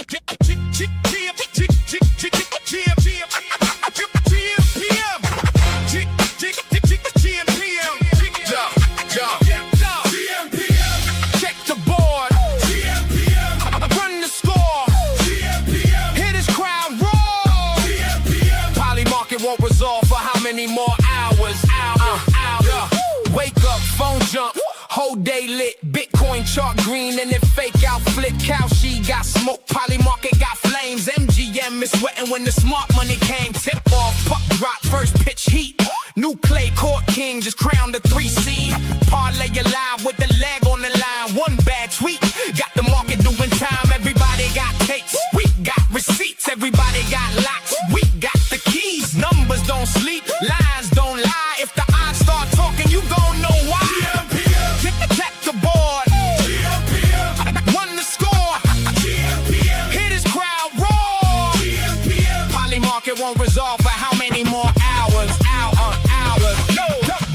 Check the board. Run the score. Hear this crowd roar. Poly market won't resolve for how many more hours? Wake up, phone jump. Whole day lit, Bitcoin chart green and it fake out flick. Cow she got smoke, Poly market got flames. MGM is sweating when the smart money came. Tip off, puck drop, first pitch heat. New clay court king just crowned the 3 seed. Parlay alive with the leg on the line. One bad tweet got the market doing time. Everybody got tapes, we got receipts. Everybody got locks, we got the keys. Numbers don't sleep, lines don't lie. If the odds start talking, you gon' know why. Check the board. Won the score. Hear this crowd roar. Poly market won't resolve for how many more hours?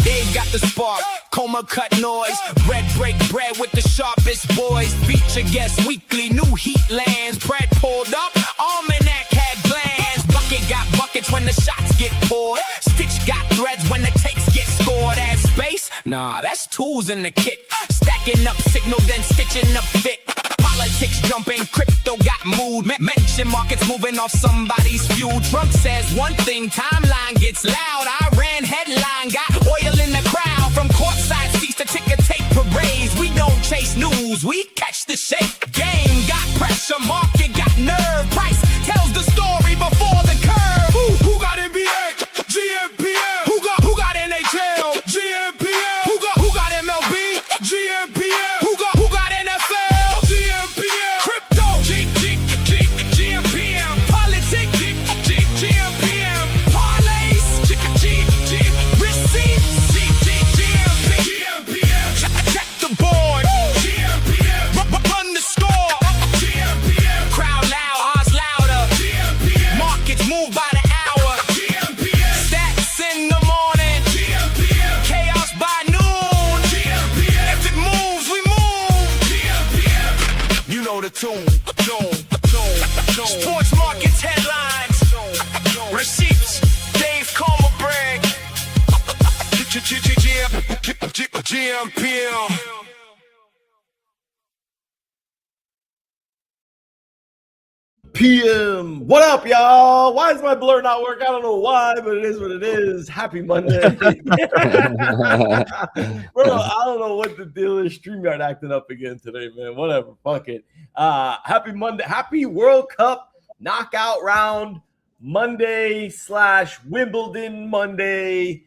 They got the spark, coma cut noise. Bread break bread with the sharpest boys. Feature guest weekly, new heat lands. Bread pulled up, almanac had glands. Bucket got buckets when the shots get poured. Stitch got threads when the takes get scored. Add space? Nah, that's tools in the kit. Stacking up signal, then stitching up fit. Politics jumping, crypto got mood. Mention markets moving off somebody's fuel. Trump says one thing, timeline gets loud. Iran headline got oil in the crowd. From courtside seats to ticker tape parades. We don't chase news, we catch the shape. Game got pressure, market got nerve. Price tells the story before the curve. Who got NBA? gmPM. Who got NHL? gmPM. Who got MLB? gmPM. Who got NFL? gmPM. Crypto? gmPM. Politics? gmPM. Parlays? Receipts? gmPM. Check the board. gmPM. Run the score. gmPM. Crowd loud, odds louder. gmPM. Markets move by the hour. gmPM. Stats in the morning. gmPM. Chaos by noon. gmPM. If it moves, we move. gmPM. You know the tune. Sports markets headlines. Receipts. Dave Coma brag. gmPM. PM. What up, y'all? Why is my blur not working? I don't know why, but it is what it is. Happy Monday. Bro, I don't know what the deal is. StreamYard acting up again today, man. Whatever. Fuck it. Happy Monday. Happy World Cup knockout round Monday / Wimbledon Monday.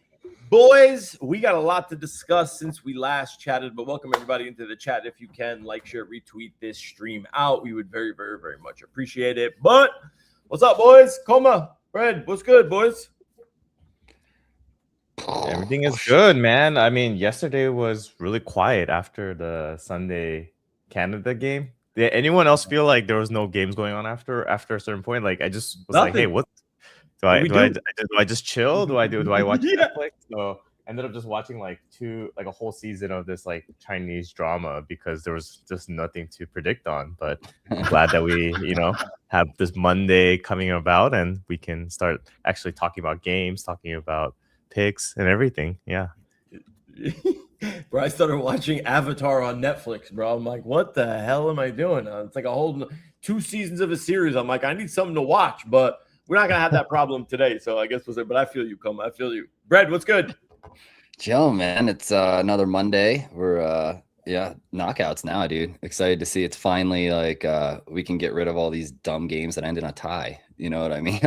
Boys, we got a lot to discuss since we last chatted, but welcome everybody into the chat. If you can, like, share, retweet this stream out. We would very, very, very much appreciate it. But what's up, boys? Coma, Fred, what's good, boys? Everything is good, man. I mean, yesterday was really quiet after the Sunday Canada game. Did anyone else feel like there was no games going on after a certain point? Like, I just was like, hey, what? Do I just chill? Do I watch Netflix? So I ended up just watching like a whole season of this like Chinese drama because there was just nothing to predict on. But I'm glad that we, have this Monday coming about and we can start actually talking about games, talking about picks and everything. Yeah. Bro, I started watching Avatar on Netflix, bro. I'm like, what the hell am I doing? It's like a whole 2 seasons of a series. I'm like, I need something to watch, but we're not gonna have that problem today, so I guess we'll say. But I feel you, Coma. I feel you. Brad, what's good? Chill, man. It's another Monday. We're knockouts now, dude. Excited to see it's finally like we can get rid of all these dumb games that end in a tie. You know what I mean?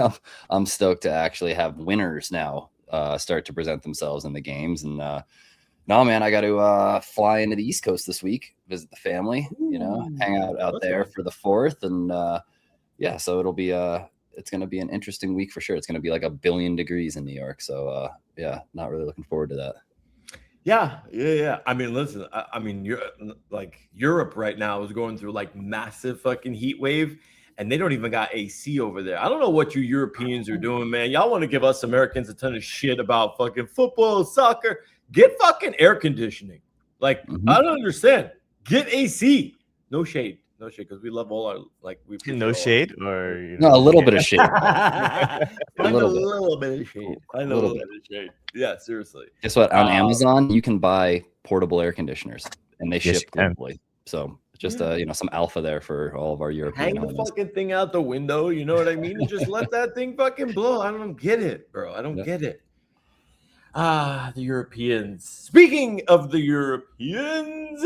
I'm stoked to actually have winners now start to present themselves in the games. And no, man, I got to fly into the East Coast this week, visit the family. Hang out there for the 4th, and so it'll be it's going to be an interesting week for sure. It's going to be like 1 billion degrees in New York. So, not really looking forward to that. Yeah. I mean, listen, you're like Europe right now is going through like massive fucking heat wave, and they don't even got AC over there. I don't know what you Europeans are doing, man. Y'all want to give us Americans a ton of shit about fucking football, soccer. Get fucking air conditioning. Like, I don't understand. Get AC. No shade. no shade, because we love all our we appreciate No all shade, or No, a little bit of shade. Find a little bit. little bit of shade. Find a little bit of shade. Yeah, seriously. Guess what? On Amazon, you can buy portable air conditioners, and they Yes, ship you can. globally. So just some alpha there for all of our European Hang the owners. fucking thing out the window, you know what I mean? And just let that thing fucking blow. I don't get it, bro. I don't Yeah. get it. The Europeans. Speaking of the Europeans,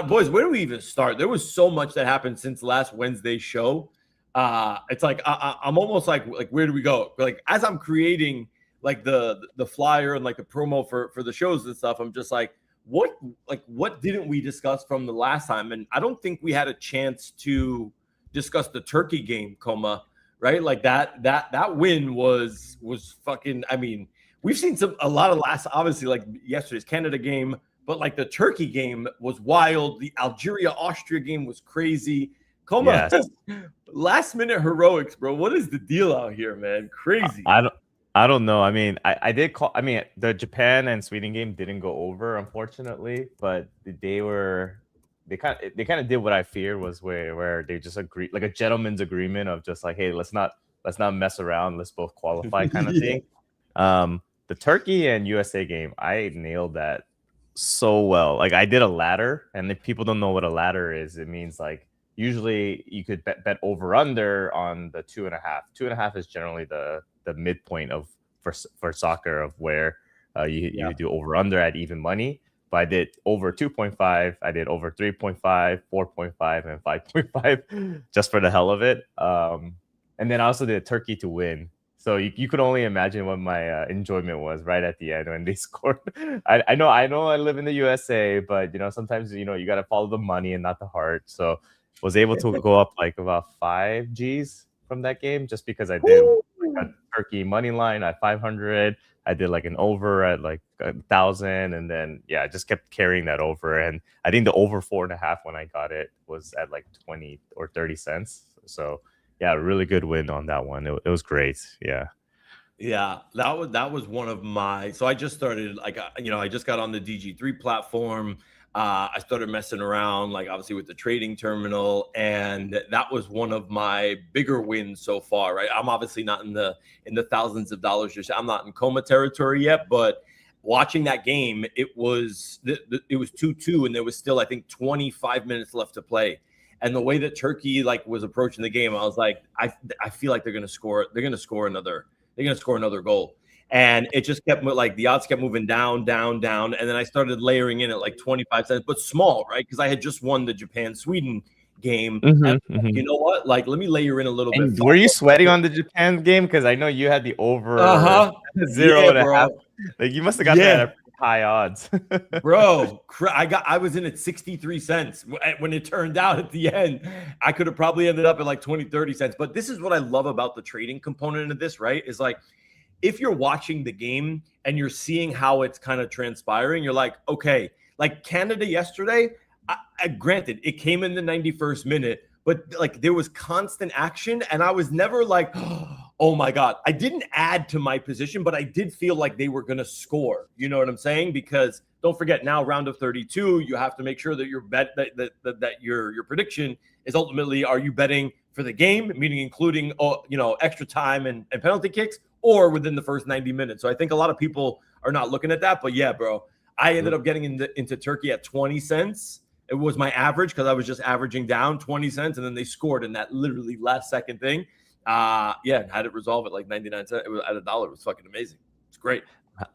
boys, where do we even start? There was so much that happened since last Wednesday's show. It's like I'm almost like where do we go? Like as I'm creating like the flyer and like the promo for the shows and stuff, I'm just like, what didn't we discuss from the last time? And I don't think we had a chance to discuss the Turkey game, Coma, right? Like that win was fucking. I mean, we've seen a lot of last, obviously, like yesterday's Canada game, but like the Turkey game was wild. The Algeria Austria game was crazy. Coma, Yes. last minute heroics, bro. What is the deal out here, man? Crazy. I don't know. I mean, I did call. I mean, the Japan and Sweden game didn't go over, unfortunately, but they kind of did what I feared, was where they just agreed, like a gentleman's agreement of just like, hey, let's not mess around, let's both qualify kind of thing. The Turkey and USA game, I nailed that so well. Like I did a ladder, and if people don't know what a ladder is, it means like usually you could bet over under on the 2.5. 2.5 is generally the midpoint of for soccer of where you do over under at even money. But I did over 2.5, I did over 3.5, 4.5, and 5.5 just for the hell of it. And then I also did Turkey to win. So you could only imagine what my enjoyment was right at the end when they scored. I know I live in the USA, but sometimes you got to follow the money and not the heart. So was able to go up like about 5 Gs from that game just because I did like a Turkey money line at 500. I did like an over at like 1,000, and then I just kept carrying that over. And I think the over 4.5 when I got it was at like 20 or 30 cents. So really good win on that one. It was great. Yeah, that was one of my. So I just started I just got on the DG3 platform. I started messing around, like obviously with the trading terminal, and that was one of my bigger wins so far. Right, I'm obviously not in the thousands of dollars. I'm not in coma territory yet, but watching that game, it was 2-2, and there was still I think 25 minutes left to play. And the way that Turkey was approaching the game, I was like, I feel like they're going to score. They're going to score another goal. And it just kept the odds kept moving down, down, down. And then I started layering in at like 25 cents, but small, right? Because I had just won the Japan-Sweden game. And you know what? Like, let me layer in a little bit. Were you sweating on the Japan game? Because I know you had the over 0.5. Like you must have got that at high odds. Bro, I was in at 63 cents when it turned out at the end. I could have probably ended up at like 20, 30 cents. But this is what I love about the trading component of this, right? Is like, if you're watching the game and you're seeing how it's kind of transpiring, you're like, okay, like Canada yesterday, granted, it came in the 91st minute, but like there was constant action. And I was never like, oh my God, I didn't add to my position, but I did feel like they were going to score. You know what I'm saying? Because don't forget, now round of 32, you have to make sure that your bet that your prediction is ultimately, are you betting for the game, meaning including extra time and penalty kicks, or within the first 90 minutes. So I think a lot of people are not looking at that. But yeah, bro, I ended up getting into Turkey at 20 cents. It was my average because I was just averaging down 20 cents, and then they scored in that literally last second thing. Had it resolve at like 99 cents. It was at $1. It was fucking amazing. It's great.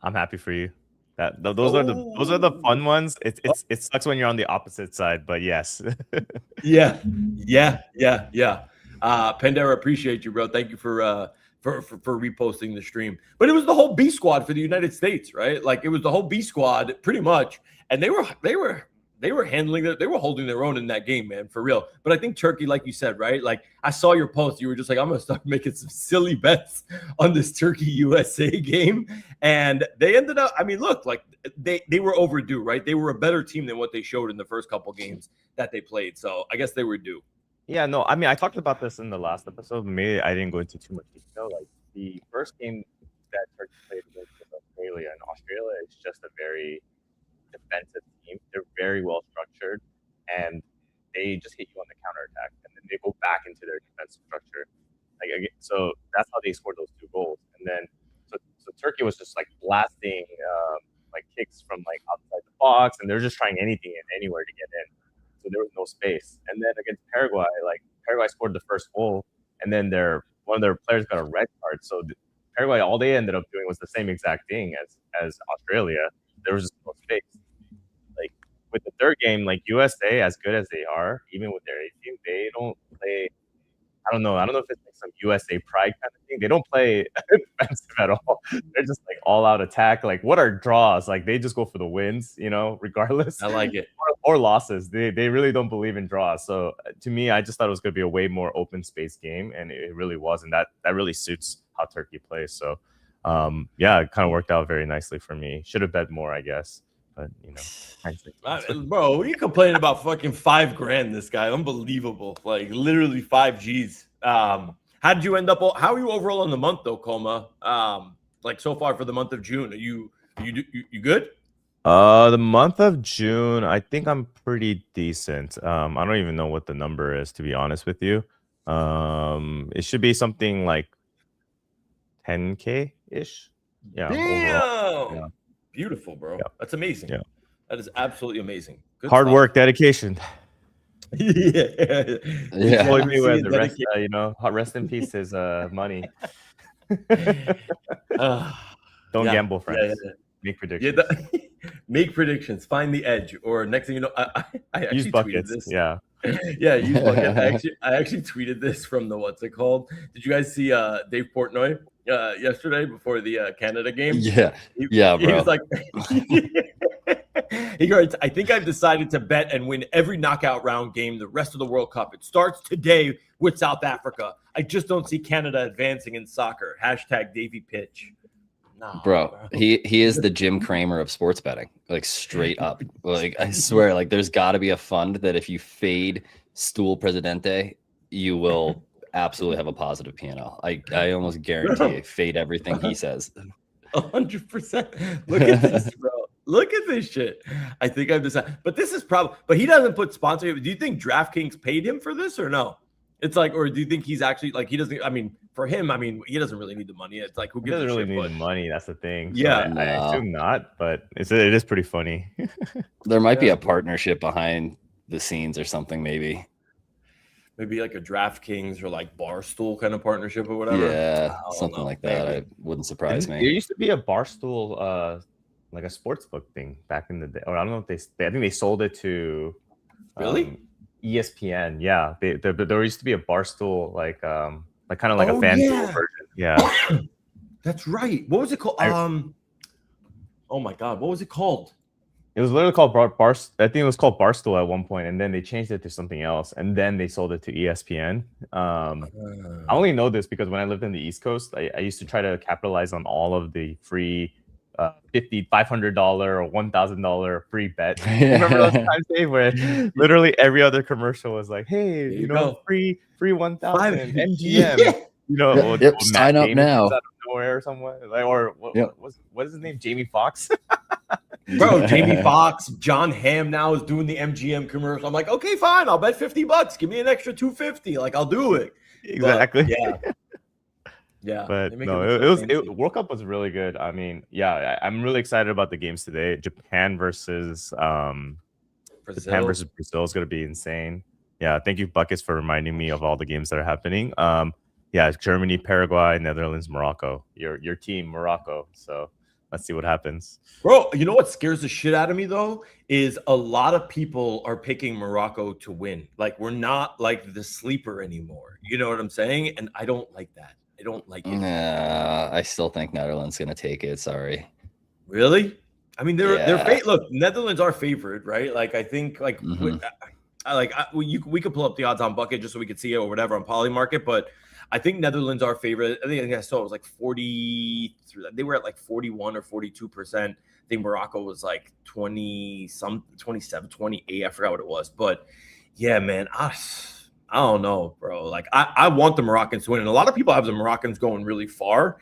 I'm happy for you. Those are the fun ones. It sucks when you're on the opposite side, but yes. Yeah. Pandera, appreciate you, bro. Thank you for reposting the stream. But it was the whole B squad for the United States, right? Like it was the whole B squad pretty much, and they were handling that. They were holding their own in that game, man, for real. But I think Turkey, like you said, right? Like I saw your post. You were just like, I'm gonna start making some silly bets on this Turkey USA game, and they ended up. I mean, look, like they were overdue, right? They were a better team than what they showed in the first couple games that they played. So I guess they were due. Yeah, no, I mean, I talked about this in the last episode. Maybe I didn't go into too much detail. Like the first game that Turkey played with Australia, and Australia is just a very defensive team. They're very well structured, and they just hit you on the counterattack, and then they go back into their defensive structure. So that's how they scored those 2 goals. And then so Turkey was just like blasting like kicks from like outside the box, and they're just trying anything and anywhere to get in. So there was no space. And then against Paraguay, like Paraguay scored the first goal, and then one of their players got a red card. So Paraguay, all they ended up doing was the same exact thing as Australia. There was just no space. Like with the third game, like USA, as good as they are, even with their A team, they don't play. I don't know if it's like some USA pride kind of thing. They don't play defensive at all. They're just like all out attack. Like, what are draws? Like, they just go for the wins, regardless. I like it. Or losses. They really don't believe in draws. So to me, I just thought it was going to be a way more open space game, and it really was. And that really suits how Turkey plays. So, yeah, it kind of worked out very nicely for me. Should have bet more, I guess. But, bro, you complaining about fucking $5,000? This guy, unbelievable. Like literally 5 G's. How did you end up? How are you overall in the month though, Coma? Like so far for the month of June, are you good? The month of June, I think I'm pretty decent. I don't even know what the number is, to be honest with you. It should be something like 10K ish. Yeah. Damn. Overall. Yeah. Beautiful, bro. Yeah. That's amazing. Yeah. That is absolutely amazing. Good Hard stuff. work, dedication. Yeah. Floyd Mayweather, rest in peace his money. Don't gamble, friends. Yeah. Make predictions. Make predictions. Find the edge. Or next thing you know, I actually use buckets. tweeted this. Yeah. Yeah, use buckets. I actually tweeted this from the what's it called? Did you guys see Dave Portnoy yesterday before the Canada game? Yeah. He Bro. was like, he writes, I think I've decided to bet and win every knockout round game the rest of the World Cup. It starts today with South Africa. I just don't see Canada advancing in soccer. # Davy Pitch. No, bro, he is the Jim Cramer of sports betting, like straight up. Like I swear, like there's got to be a fund that if you fade Stool Presidente, you will absolutely have a positive P&L. I almost guarantee it. Fade everything he says. 100%. Look at this, bro. Look at this shit. I think I've decided, but this is probably. But he doesn't put sponsorship. Do you think DraftKings paid him for this or no? It's like, or do you think he's actually like he doesn't? I mean, for him, I mean, he doesn't really need the money. It's like who gives doesn't a really shit, need the money. That's the thing. So yeah, I assume not, but it is pretty funny. There might be a partnership behind the scenes or something, maybe like a DraftKings or like Barstool kind of partnership or whatever. Yeah, something like that. It wouldn't surprise me. There used to be a Barstool, like a sports book thing back in the day. Or I don't know if I think they sold it to really ESPN. Yeah, there used to be a Barstool like kind of like a fan version. Yeah, that's right. What was it called? Oh my god, what was it called? It was literally called I think it was called Barstool at one point, and then they changed it to something else, and then they sold it to ESPN. I only know this because when I lived in the East Coast, I used to try to capitalize on all of the free $500 or $1,000 free bet. Remember those times, Dave, where literally every other commercial was like, "Hey, free 1,000 MGM." Sign up now. Out of nowhere, somewhere what is his name? Jamie Foxx. Bro, Jamie Foxx, John Hamm now is doing the MGM commercial. I'm like, okay, fine, I'll bet $50. Give me an extra $250. Like, I'll do it. Exactly. But, yeah. But no, World Cup was really good. I mean, yeah, I'm really excited about the games today. Japan versus Brazil is going to be insane. Yeah, thank you, Buckets, for reminding me of all the games that are happening. Yeah, Germany, Paraguay, Netherlands, Morocco. Your team, Morocco. So let's see what happens. Bro, you know what scares the shit out of me, though, is a lot of people are picking Morocco to win. Like, we're not like the sleeper anymore. You know what I'm saying? And I don't like that. I don't like it. Nah, I still think Netherlands going to take it. Sorry. Really? I mean, they're look, Netherlands are favored, right? Like, I think, like, we could pull up the odds on Bucket just so we could see it or whatever on Polymarket, but I think Netherlands are favored. I think I saw it was like 40. They were at like 41 or 42%. I think Morocco was like 27, 28. I forgot what it was. But yeah, man, I don't know, bro. Like I want the Moroccans to win. And a lot of people have the Moroccans going really far,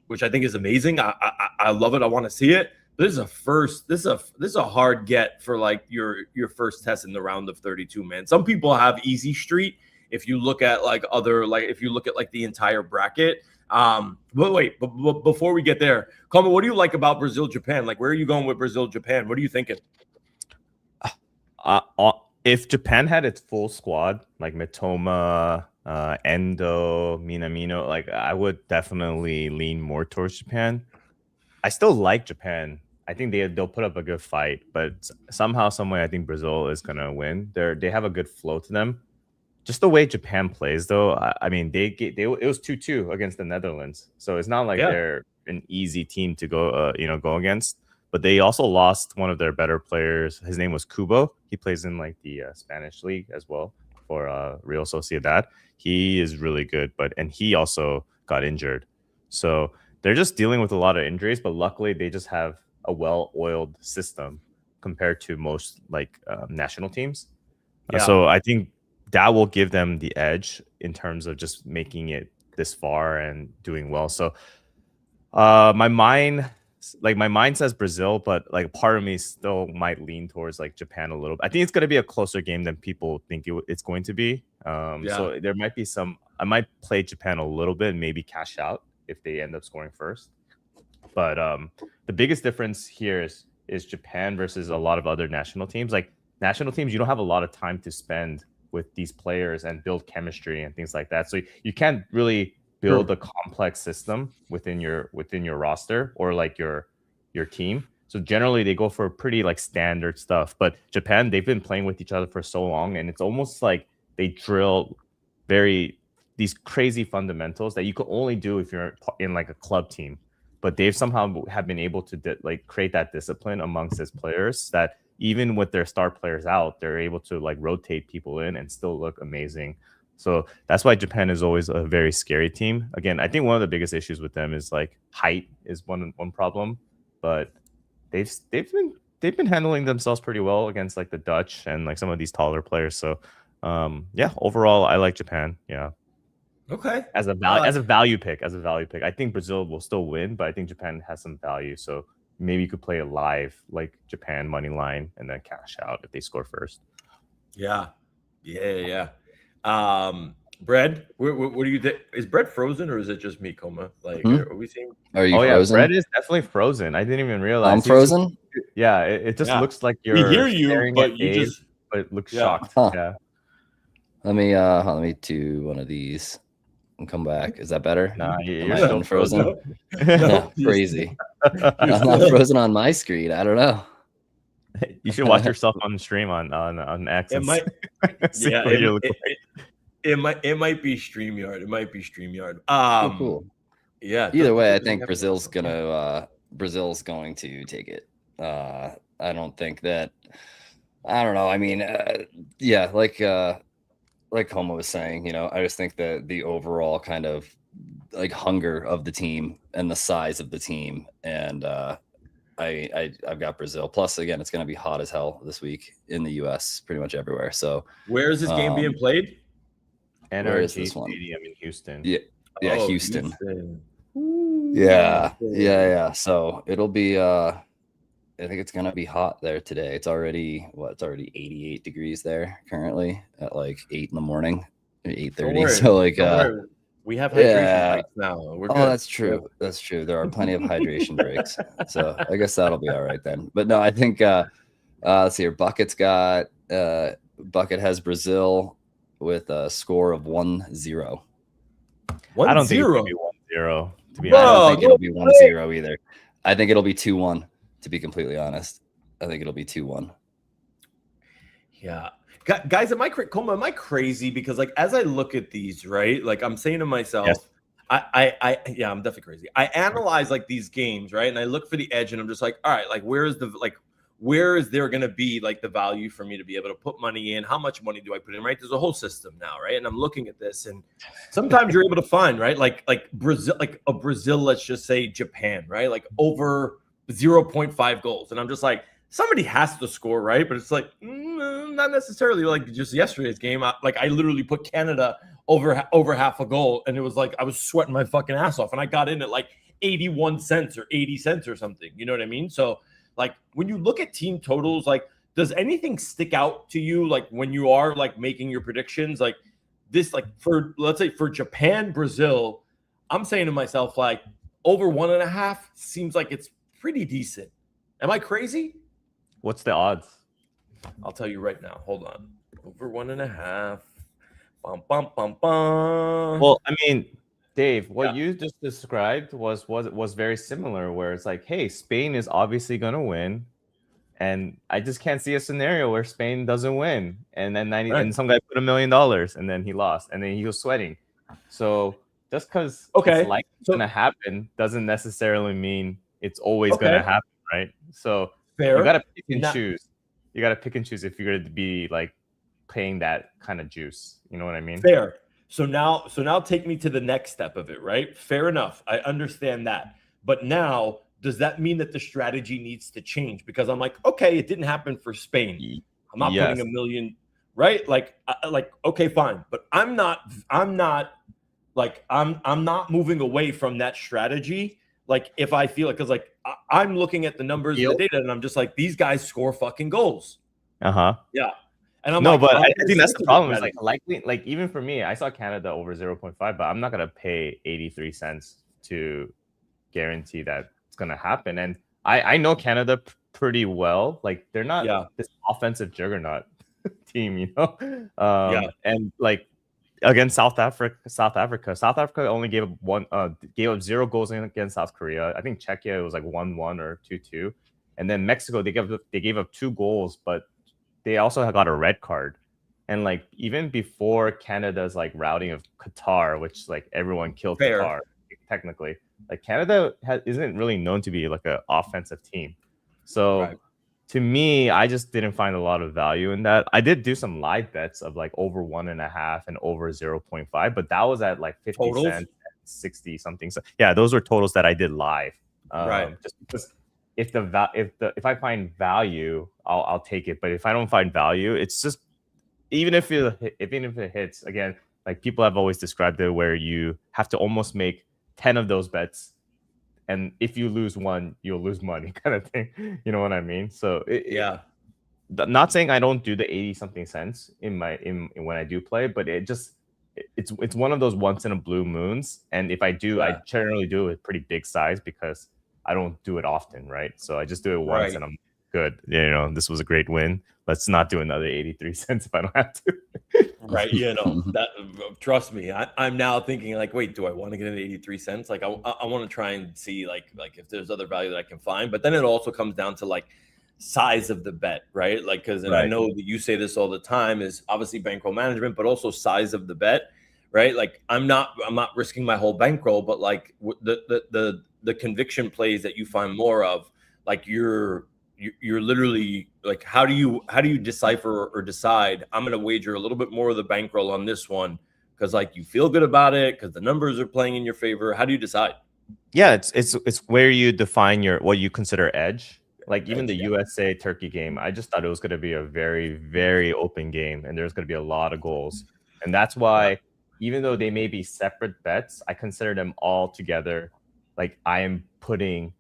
which I think is amazing. I love it. I want to see it. This is a hard get for like your first test in the round of 32, man. Some people have easy street if you look at like the entire bracket. But wait, but before we get there, Coleman, what do you like about Brazil Japan? Like, where are you going with Brazil Japan? What are you thinking? If Japan had its full squad, like Mitoma, Endo, Minamino, like I would definitely lean more towards Japan. I still like Japan. I think they'll put up a good fight, but somehow, some way, I think Brazil is gonna win. They have a good flow to them. Just the way Japan plays, though, I mean, it was 2-2 against the Netherlands, so it's not like they're an easy team to go go against. But they also lost one of their better players. His name was Kubo. He plays in like the Spanish league as well for Real Sociedad. He is really good, and he also got injured. So they're just dealing with a lot of injuries, but luckily they just have a well-oiled system compared to most like national teams. So I think that will give them the edge in terms of just making it this far and doing well. So my mind says Brazil, but like part of me still might lean towards like Japan a little bit. I think it's going to be a closer game than people think it's going to be. So there might be I might play Japan a little bit and maybe cash out if they end up scoring first. But the biggest difference here is Japan versus a lot of other national teams. Like national teams, you don't have a lot of time to spend with these players and build chemistry and things like that. So you can't really build a complex system within your roster or like your team. So generally they go for pretty like standard stuff. But Japan, they've been playing with each other for so long, and it's almost like they drill these crazy fundamentals that you could only do if you're in like a club team. But they've somehow have been able to like create that discipline amongst its players that even with their star players out, they're able to like rotate people in and still look amazing. So that's why Japan is always a very scary team. Again, I think one of the biggest issues with them is like height is one problem, but they've been handling themselves pretty well against like the Dutch and like some of these taller players. So overall, I like Japan. Yeah. Okay. As a value pick, I think Brazil will still win, but I think Japan has some value. So maybe you could play a live like Japan money line and then cash out if they score first. Yeah. Bread, what do you think? Is bread frozen or is it just me, Coma? Like, are we seeing? Are you frozen? Bread is definitely frozen. I didn't even realize. I'm frozen? Yeah, it just looks like you're. We hear you, but but it looks shocked. Huh. Yeah. Let me do one of these and come back. Is that better? Nah, you're still frozen. No, crazy. I'm not frozen on my screen. I don't know. You should watch yourself on stream on X. It might. It might be StreamYard. It might be StreamYard. Cool. Yeah. Either way, I think Brazil's going to take it. I don't think that. I don't know. I mean, like Homo was saying, I just think that the overall kind of like hunger of the team and the size of the team, and I've got Brazil. Plus, again, it's going to be hot as hell this week in the U.S. pretty much everywhere. So, where is this game being played? NRG Stadium in Houston. Yeah, Houston. Yeah. So it'll be. I think it's gonna be hot there today. It's already 88 degrees there currently at like 8 in the morning, 8:30. So like we have hydration breaks now. We're good. That's true. That's true. There are plenty of hydration breaks. So I guess that'll be all right then. But no, I think let's see here. Bucket has Brazil with a score of 1-0. I don't think it'll be 1-0. To be honest, I don't think it'll be 1-0 either. I think it'll be 2-1. To be completely honest, I think it'll be 2-1. Yeah. Guys, am I crazy? Because like, as I look at these, right, like I'm saying to myself, yes. I'm definitely crazy. I analyze like these games, right? And I look for the edge and I'm just like, all right, like where is there going to be like the value for me to be able to put money in? How much money do I put in, right? There's a whole system now, right? And I'm looking at this and sometimes you're able to find, right? Like Brazil, let's just say Japan, right? Like over 0.5 goals. And I'm just like, somebody has to score, right? But it's like, not necessarily. Like just yesterday's game, I literally put Canada over half a goal. And it was like, I was sweating my fucking ass off. And I got in at like 81 cents or 80 cents or something. You know what I mean? So like when you look at team totals, like does anything stick out to you like when you are like making your predictions? Like this, like for let's say for Japan, Brazil, I'm saying to myself, like over 1.5 seems like it's pretty decent. Am I crazy? What's the odds? I'll tell you right now. Hold on. Over 1.5. Bum, bum, bum, bum. Well, I mean, Dave, what Yeah. you just described was very similar, where it's like, hey, Spain is obviously gonna win, and I just can't see a scenario where Spain doesn't win, and then and some guy put $1 million, and then he lost, and then he was sweating. So just because it's like it's gonna happen doesn't necessarily mean it's always gonna happen, right? So fair. You gotta pick and choose. You gotta pick and choose if you're gonna be like paying that kind of juice. You know what I mean? Fair. So now take me to the next step of it, right? Fair enough. I understand that. But now, does that mean that the strategy needs to change? Because I'm like, okay, it didn't happen for Spain. I'm not putting $1 million, right? Like, okay, fine. But I'm not moving away from that strategy. Like, if I feel it, because like I'm looking at the numbers and the data, and I'm just like, these guys score fucking goals. Yeah. And I'm but I think that's the problem. Is like likely, like even for me, I saw Canada over 0.5, but I'm not gonna pay 83 cents to guarantee that it's gonna happen. And I know Canada pretty well. Like they're not this offensive juggernaut team, you know. And like against South Africa only gave up 0 goals against South Korea. I think Czechia it was like 1-1 or 2-2, and then Mexico they gave up 2 goals, but they also got a red card. And like even before Canada's like routing of Qatar, which like everyone killed Qatar technically, like Canada isn't really known to be like an offensive team. So to me, I just didn't find a lot of value in that. I did do some live bets of like over 1.5 and over 0.5, but that was at like 50 cents, 60 something. So yeah, those were totals that I did live. Just because if I find value, I'll take it. But if I don't find value, it's just even if it hits again, like people have always described it, where you have to almost make 10 of those bets, and if you lose one, you'll lose money, kind of thing. You know what I mean? So not saying I don't do the 80 something cents in when I do play, but it's one of those once in a blue moons. And if I do, I generally do it with pretty big size because I don't do it often, right? So I just do it once and I'm good. You know, this was a great win. Let's not do another 83 cents if I don't have to. Right. You know, that trust me, I'm now thinking like, wait, do I want to get an 83 cents? Like I want to try and see like if there's other value that I can find. But then it also comes down to like size of the bet, right? Like, because I know that you say this all the time is obviously bankroll management, but also size of the bet, right? Like I'm not risking my whole bankroll, but like the conviction plays that you find more of, like you're literally like, how do you decipher or decide I'm going to wager a little bit more of the bankroll on this one because like you feel good about it because the numbers are playing in your favor? How do you decide? Yeah, it's where you define what you consider edge. Like even the USA Turkey game, I just thought it was going to be a very, very open game and there's going to be a lot of goals. And that's why even though they may be separate bets, I consider them all together. Like I am putting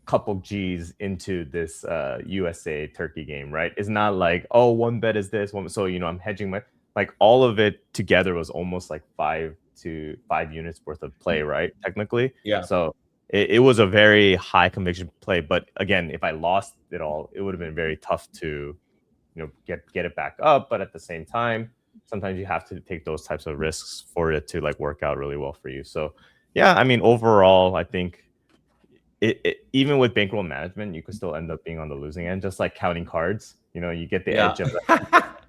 couple G's into this USA Turkey game, right? It's not like, oh, one bet is this one, so I'm hedging like all of it together was almost like 5 units worth of play, right? Technically, so it was a very high conviction play. But again, if I lost it all, it would have been very tough to get it back up. But at the same time, sometimes you have to take those types of risks for it to like work out really well for you. So yeah, I mean, overall, I think even with bankroll management, you could still end up being on the losing end, just like counting cards. You get the edge of that.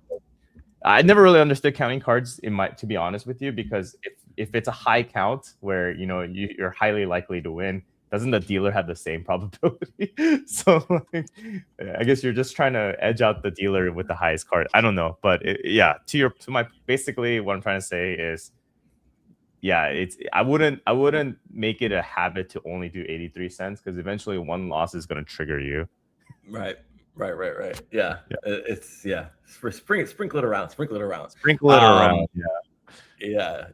I never really understood counting cards to be honest with you, because if it's a high count where you're highly likely to win, doesn't the dealer have the same probability? So like, I guess you're just trying to edge out the dealer with the highest card. I don't know, but basically what I'm trying to say is, I wouldn't make it a habit to only do 83 cents because eventually one loss is going to trigger you. Right. Yeah. It's sprinkle it around.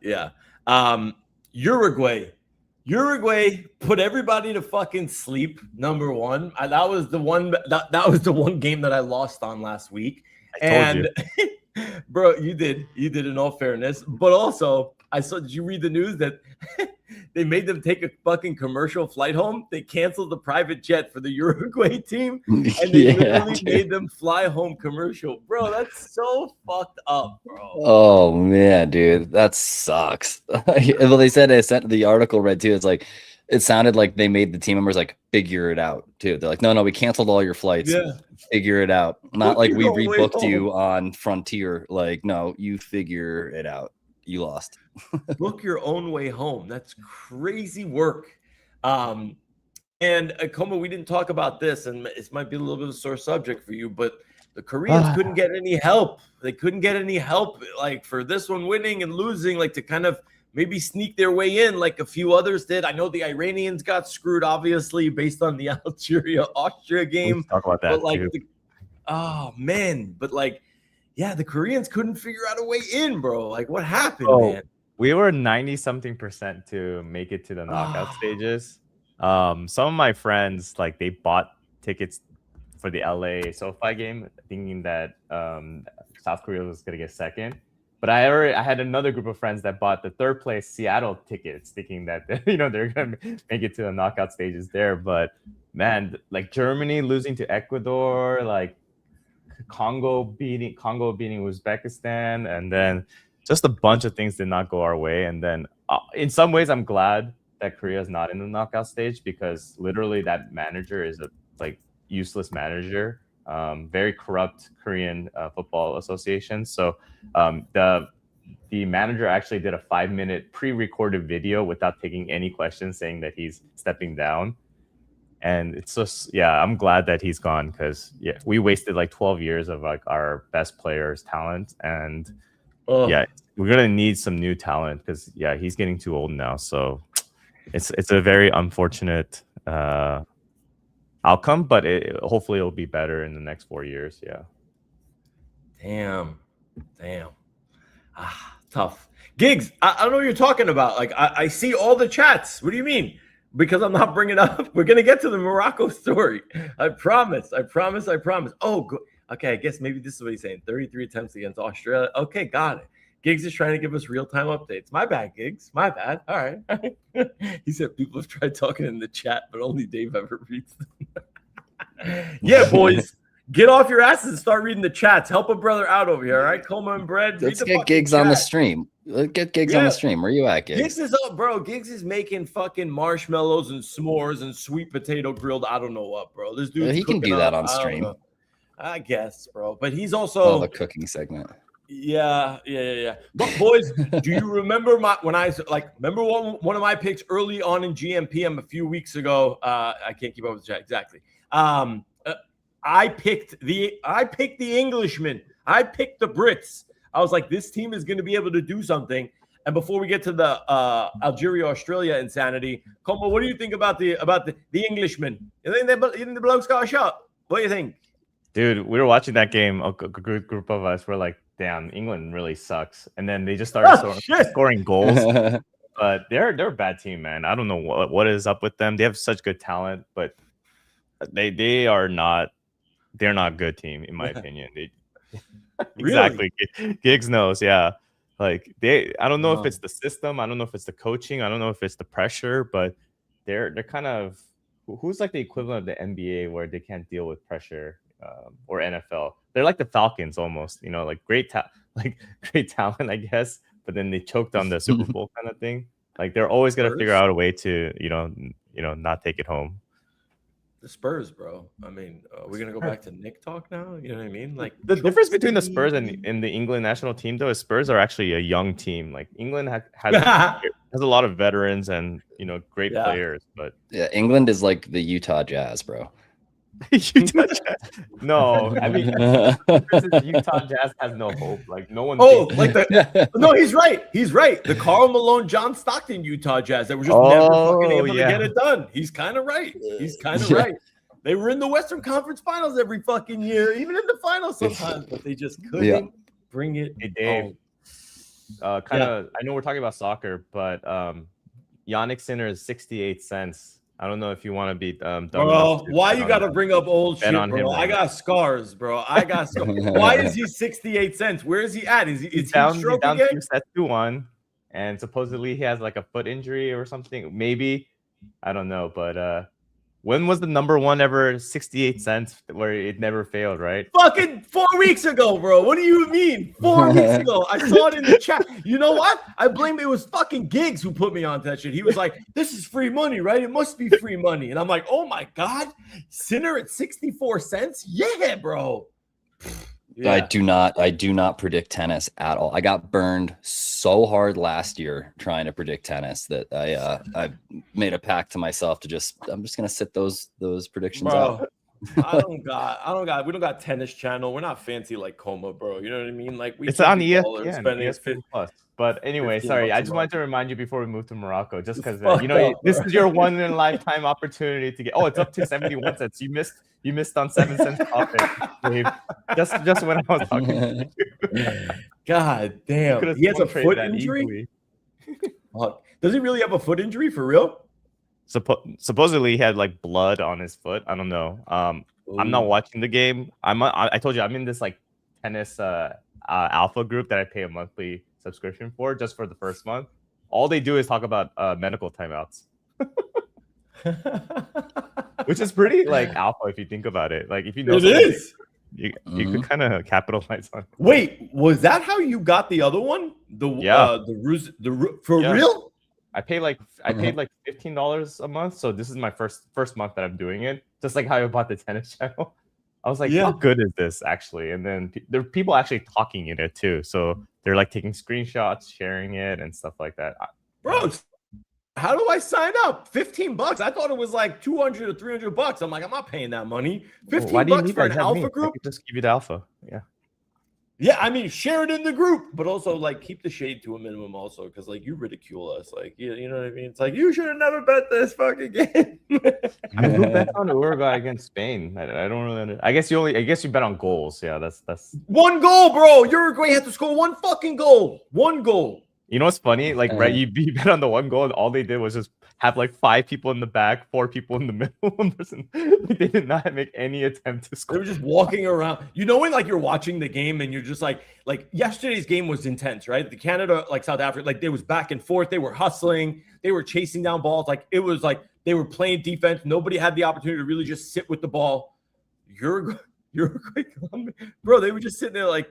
Yeah. Uruguay, Uruguay put everybody to fucking sleep. Number one, that was the one. That was the one game that I lost on last week. I told you. Bro, you did. In all fairness, but also I saw. Did you read the news that they made them take a fucking commercial flight home? They canceled the private jet for the Uruguay team, and they literally made them fly home commercial. Bro, that's so fucked up, bro. Oh man, dude, that sucks. Well, they said the article read too. It's like it sounded like they made the team members like figure it out too. They're like, no, we canceled all your flights. Yeah. Figure it out. Not like we your own way rebooked you home. on Frontier. Like, no, you figure it out. You lost. Book your own way home. That's crazy work. And Como, we didn't talk about this, and this might be a little bit of a sore subject for you, but the Koreans couldn't get any help. They couldn't get any help, like for this one winning and losing, like to kind of maybe sneak their way in, like a few others did. I know the Iranians got screwed, obviously, based on the Algeria Austria game. Let's talk about that. But like, too. but like, yeah, the Koreans couldn't figure out a way in, bro. Like, what happened, man? We were 90-something% to make it to the knockout stages. Some of my friends, like, they bought tickets for the LA SoFi game, thinking that South Korea was gonna get second. But I had another group of friends that bought the third place Seattle tickets, thinking that they're gonna make it to the knockout stages there. But man, like Germany losing to Ecuador, like Congo beating Uzbekistan, and then just a bunch of things did not go our way. And then in some ways, I'm glad that Korea is not in the knockout stage, because literally that manager is a useless manager. Very corrupt Korean football association. So the manager actually did a 5-minute pre-recorded video without taking any questions, saying that he's stepping down. And it's just, I'm glad that he's gone, because we wasted like 12 years of like our best players' talent. And we're gonna need some new talent, because he's getting too old now. So it's a very unfortunate outcome, but hopefully it'll be better in the next 4 years. Damn. Tough. Gigs, I don't know what you're talking about. Like, I see all the chats. What do you mean? Because I'm not bringing up. We're gonna get to the Morocco story. I promise. Oh, okay. I guess maybe this is what he's saying. 33 attempts against Australia. Okay, got it. Gigs is trying to give us real-time updates. My bad, Gigs. My bad. All right. He said people have tried talking in the chat, but only Dave ever reads them. Yeah, boys. Get off your asses and start reading the chats. Help a brother out over here, all right? Coma and Bread. Let's get Gigs on the stream. Let's get Gigs on the stream. Where you at, Gigs? Gigs is up, bro. Gigs is making fucking marshmallows and s'mores and sweet potato grilled. I don't know what, bro. This dude, he can do that on stream. I guess, bro. But he's also the cooking segment. Yeah. But boys, do you remember remember one of my picks early on in gmPM a few weeks ago? I can't keep up with the chat exactly. I picked the Englishmen. I picked the Brits. I was like, this team is going to be able to do something. And before we get to the Algeria Australia insanity, Como, what do you think about the Englishmen? You think the blokes got a shot? What do you think? Dude, we were watching that game. A group of us were like, damn, England really sucks. And then they just started scoring goals. But they're a bad team, man. I don't know what is up with them. They have such good talent, but they are not. They're not a good team, in my opinion. Exactly. Giggs knows, Like I don't know if it's the system. I don't know if it's the coaching. I don't know if it's the pressure, but they're kind of who's like the equivalent of the NBA where they can't deal with pressure, or NFL. They're like the Falcons almost, like great talent, I guess, but then they choked on the Super Bowl kind of thing. Like they're always gonna figure out a way to, not take it home. The Spurs, bro. I mean, we're gonna go back to Nick talk now. You know what I mean? Like the difference between the Spurs and the England national team, though, is Spurs are actually a young team. Like England has a lot of veterans and great players, but England is like the Utah Jazz, bro. Utah Jazz. No, I mean Utah Jazz has no hope. Like no one. No, he's right. He's right. The Karl Malone, John Stockton Utah Jazz that were just never fucking able to get it done. He's kind of right. Right. They were in the Western Conference Finals every fucking year, even in the finals sometimes, but they just couldn't bring it. Hey, Dave. I know we're talking about soccer, but Yannick Sinner is 68 cents. I don't know if you want to be dumb Bro, enough to why bet you on gotta that. bring up old Bet shit, on him bro? I right got scars, bro. I got scars. Why is he 68 cents? Where is he at? Is He's he down stroke 2 again? sets to 1, and supposedly he has like a foot injury or something. Maybe, I don't know, but when was the number one ever 68 cents where it never failed, right? Fucking 4 weeks ago, bro. What do you mean? 4 weeks ago. I saw it in the chat. You know what? I blame it was fucking Giggs who put me on that shit. He was like, this is free money, right? It must be free money. And I'm like, oh my God. Sinner at 64 cents? Yeah, bro. Yeah. I do not predict tennis at all. I got burned so hard last year trying to predict tennis that I made a pact to myself to I'm just gonna sit those predictions out. We don't got tennis channel. We're not fancy like Coma, bro. You know what I mean? Like It's on ESPN Plus. But anyway, sorry, I just wanted to remind you before we move to Morocco, just because this is your one in a lifetime opportunity to get. Oh, it's up to 71 cents. You missed on 7 cents profit, Dave. Just when I was talking to you. God damn, he has a foot injury. Does he really have a foot injury for real? Supposedly he had like blood on his foot. I don't know. I'm not watching the game. I told you I'm in this like tennis alpha group that I pay a monthly subscription for just for the first month. All they do is talk about medical timeouts, which is pretty like alpha if you think about it. Like if you know, you could kind of capitalize on it. Wait, was that how you got the other one? For real? I paid like $15 a month, so this is my first month that I'm doing it. Just like how I bought the tennis channel, I was like, how good is this actually? And then there are people actually talking in it too, so they're like taking screenshots, sharing it, and stuff like that. Bro, how do I sign up? $15? I thought it was like $200 or $300. I'm like, I'm not paying that money. $15 for an alpha group? Just give you the alpha, yeah. Yeah, I mean, share it in the group, but also like keep the shade to a minimum, also, because like you ridicule us, like you know what I mean. It's like you should have never bet this fucking game. I mean, who bet on Uruguay against Spain? I don't really. I guess you bet on goals. Yeah, that's one goal, bro. Uruguay had to score one fucking goal. One goal. You know what's funny? Like, right, you bet on the one goal, and all they did was just have like 5 people in the back, 4 people in the middle. One person. They did not make any attempt to score. They were just walking around. You know when like you're watching the game and you're just like yesterday's game was intense, right? The Canada, like South Africa, like they was back and forth. They were hustling. They were chasing down balls. Like it was like they were playing defense. Nobody had the opportunity to really just sit with the ball. Uruguay, Colombia, bro. They were just sitting there like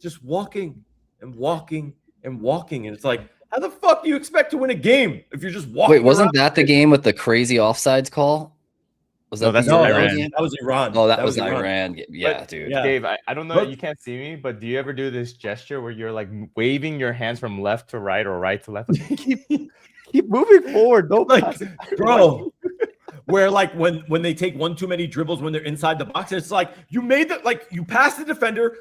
just walking and walking and walking, and it's like, how the fuck do you expect to win a game if you're just walking? Wait, wasn't that the game with the crazy offsides call? Was that Iran? That was Iran. Oh, that was Iran. Yeah, but, dude. Yeah. Dave, I don't know. You can't see me, but do you ever do this gesture where you're like waving your hands from left to right or right to left? Like, keep moving forward. Don't like, bro. Where like when they take one too many dribbles when they're inside the box, it's like you made the like you pass the defender,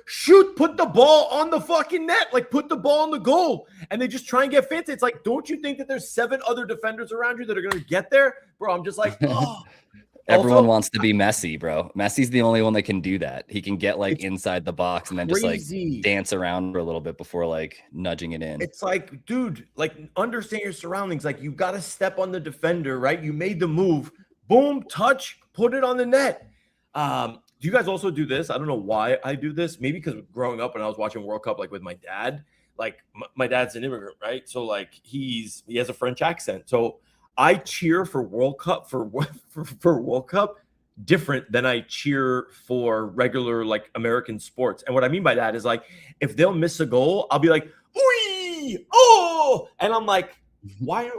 put the ball on the fucking net, like put the ball on the goal, and they just try and get fancy. It's like, don't you think that there's 7 other defenders around you that are gonna get there, bro? I'm just like, oh. Everyone wants to be Messi, bro. Messi's the only one that can do that. He can get like inside the box and then just like dance around for a little bit before like nudging it in. It's like, dude, like understand your surroundings. Like you got to step on the defender, right? You made the move. Boom, touch, put it on the net. Do you guys also do this? I don't know why I do this. Maybe because growing up when I was watching World Cup, like with my dad, like my dad's an immigrant, right? So like he has a French accent. So I cheer for World Cup for World Cup different than I cheer for regular like American sports. And what I mean by that is like if they'll miss a goal, I'll be like, "Ooh, oh!" And I'm like, why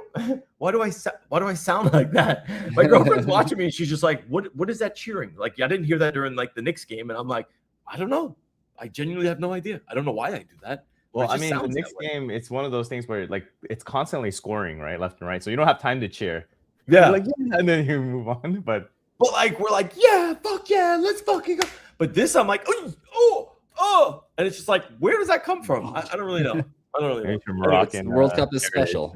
do I sound like that? My girlfriend's watching me and she's just like, what is that cheering? Like, I didn't hear that during like the Knicks game. And I'm like, I don't know. I genuinely have no idea. I don't know why I do that. Well, I mean, the Knicks game, it's one of those things where like it's constantly scoring, right? Left and right. So you don't have time to cheer. Yeah. Like, yeah, and then you move on. But like we're like, yeah, fuck yeah, let's fucking go. But this I'm like, oh. And it's just like, where does that come from? I don't really know. Moroccan, World Cup is special.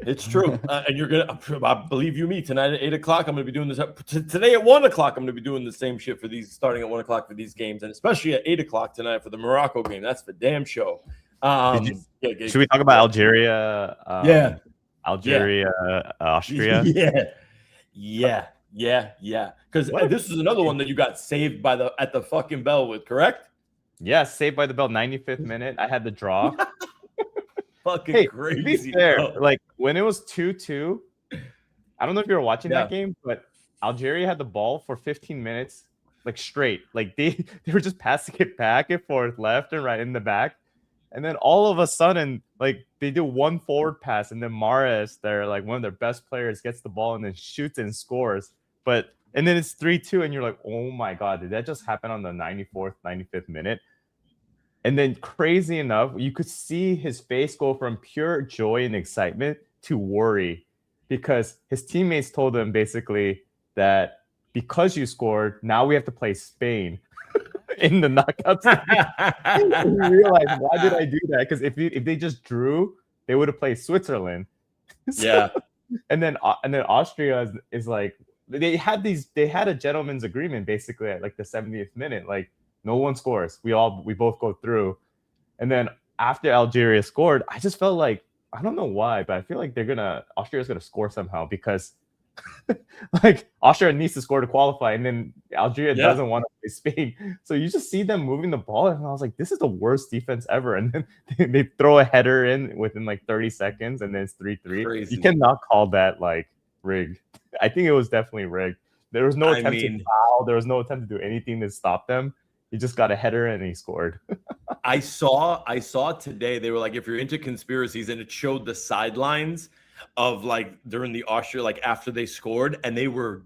It's true. And you're gonna, I believe you me, tonight at 8 o'clock, I'm gonna be doing this. Today at 1 o'clock, I'm gonna be doing the same shit for these, starting at 1 o'clock for these games, and especially at 8 o'clock tonight for the Morocco game. That's for damn show. Should we talk about Algeria? Algeria, Austria. Yeah. Because this is another one that you got saved at the fucking bell with, correct? Yeah, Saved by the Bell, 95th minute. I had the draw. Fucking crazy. To be fair, bro. like when it was 2-2, I don't know if you were watching that game, but Algeria had the ball for 15 minutes, like straight. Like they were just passing it back and forth, left and right in the back. And then all of a sudden, like they do one forward pass, and then Mahrez, they're like one of their best players, gets the ball and then shoots and scores. And then it's 3-2, and you're like, oh my God, did that just happen on the 94th, 95th minute? And then crazy enough, you could see his face go from pure joy and excitement to worry, because his teammates told him basically that because you scored, now we have to play Spain in the knockouts. We realized, why did I do that? Because if they just drew, they would have played Switzerland. And then Austria is like, they had a gentleman's agreement basically at like the 70th minute, like no one scores, we both go through. And then after Algeria scored, I just felt like, I don't know why, but I feel like Austria's gonna score somehow, because like Austria needs to score to qualify, and then Algeria doesn't want to play Spain. So you just see them moving the ball, and I was like, this is the worst defense ever. And then they throw a header in within like 30 seconds, and then it's 3-3. You cannot call that like rigged. I think it was definitely rigged. There was no attempt to foul. There was no attempt to do anything to stop them. He just got a header and he scored. I saw today, they were like, if you're into conspiracies, and it showed the sidelines of like during the Austria, like after they scored, and they were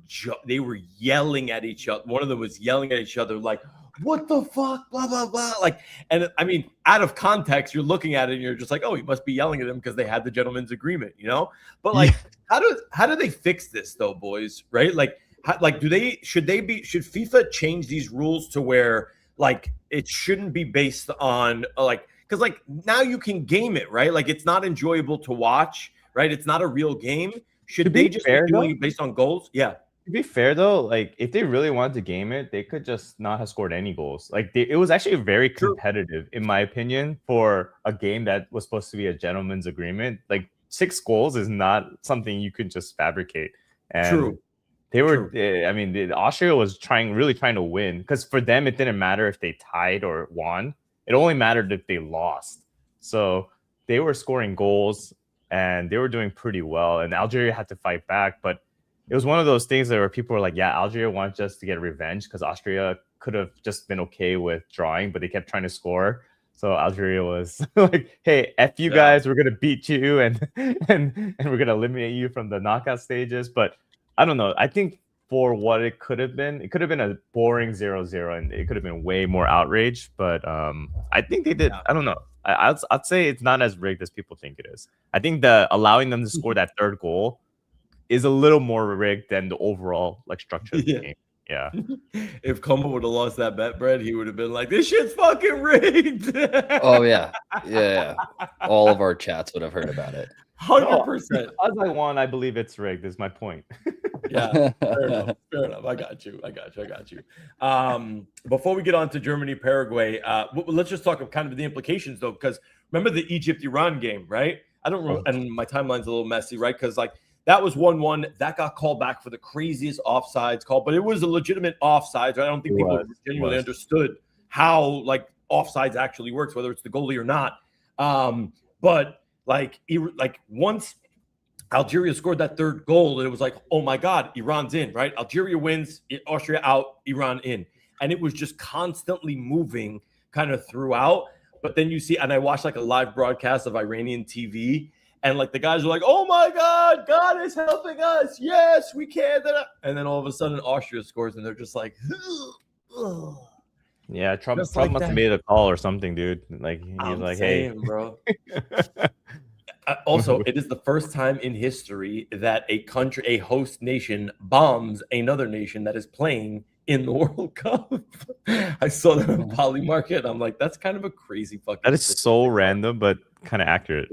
yelling at each other. One of them was yelling at each other like, what the fuck, blah blah blah. Like, and I mean, out of context, you're looking at it and you're just like, oh, he must be yelling at them because they had the gentleman's agreement, you know? But like, how do they fix this though, boys? Right? Like, should FIFA change these rules to where like it shouldn't be based on like, because like now you can game it, right? Like it's not enjoyable to watch, right? It's not a real game. Should they just be doing it based on goals? Yeah. To be fair though, like if they really wanted to game it, they could just not have scored any goals. Like it was actually very competitive, in my opinion, for a game that was supposed to be a gentleman's agreement. Like 6 goals is not something you could just fabricate. And they were, I mean, Austria was really trying to win, because for them, it didn't matter if they tied or won. It only mattered if they lost. So they were scoring goals and they were doing pretty well. And Algeria had to fight back. But it was one of those things where people were like, yeah, Algeria wants just to get revenge, because Austria could have just been okay with drawing, but they kept trying to score. So Algeria was like, hey, F you guys, we're going to beat you and we're going to eliminate you from the knockout stages. But I don't know. I think for what it could have been a boring 0-0, and it could have been way more outrage. But I think they did. I don't know. I'd say it's not as rigged as people think it is. I think allowing them to score that third goal is a little more rigged than the overall like structure of the game. Yeah. If Como would have lost that bet, Brad, he would have been like, this shit's fucking rigged. Oh, yeah. Yeah. All of our chats would have heard about it. 100%. As I won, I believe it's rigged, is my point. Yeah, fair enough. I got you. Before we get on to Germany, Paraguay, let's just talk of kind of the implications, though, because remember the Egypt-Iran game, right? I don't remember, and my timeline's a little messy, right? Because like that was 1-1. That got called back for the craziest offsides call, but it was a legitimate offsides. Right? I don't think people genuinely understood how like offsides actually works, whether it's the goalie or not. But like once Algeria scored that third goal, and it was like, oh my God, Iran's in, right? Algeria wins, Austria out, Iran in. And it was just constantly moving kind of throughout. But then you see, and I watched like a live broadcast of Iranian TV, and like the guys are like, oh my God, God is helping us. Yes, we can. And then all of a sudden Austria scores, and they're just like, ugh. Yeah, Trump must have made a call or something, dude. Like he's like, hey, bro. Also, it is the first time in history that a host nation bombs another nation that is playing in the World Cup. I saw that on Polymarket. I'm like, that's kind of a crazy fucking. That is so random, but kind of accurate.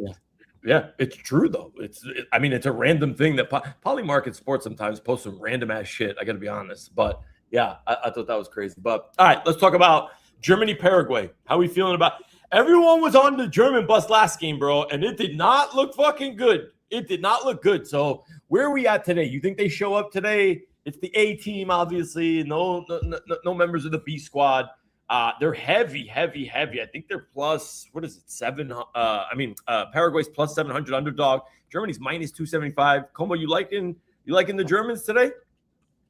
Yeah, it's true though. It's a random thing that Polymarket Sports sometimes posts some random ass shit. I got to be honest, but yeah, I thought that was crazy. But all right, let's talk about Germany, Paraguay. How are we feeling about? Everyone was on the German bus last game, bro, and it did not look fucking good. It did not look good. So where are we at today? You think they show up today? It's the A team, obviously. No members of the B squad. They're heavy. I think they're plus, what is it? Paraguay's plus 700 underdog. Germany's minus 275. Como, you liking the Germans today?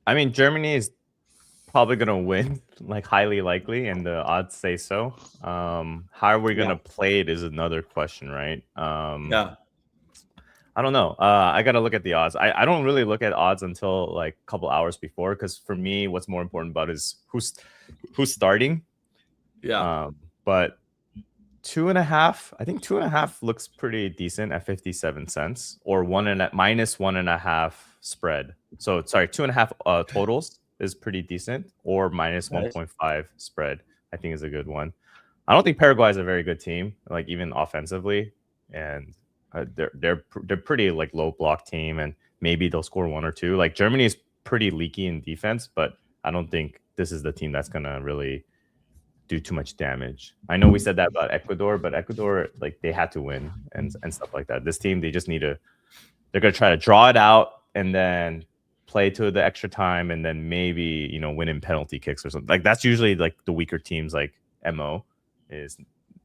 I mean, Germany is probably going to win, like highly likely, and the odds say so. How are we going to play it is another question, right? I don't know. I got to look at the odds. I don't really look at odds until like a couple hours before, because for me, what's more important about is who's starting. Yeah. But 2.5, I think 2.5 looks pretty decent at 57 cents, or minus 1.5 spread. So sorry, 2.5 totals is pretty decent, or minus 1.5 spread, I think is a good one. I don't think Paraguay is a very good team, like even offensively, and they're pretty like low block team, and maybe they'll score 1 or 2. Like Germany is pretty leaky in defense, but I don't think this is the team that's gonna really do too much damage. I know we said that about Ecuador, but Ecuador, like, they had to win and stuff like that. This team, they just need to, they're going to try to draw it out and then play to the extra time, and then maybe, win in penalty kicks or something. Like, that's usually like the weaker teams, like MO, is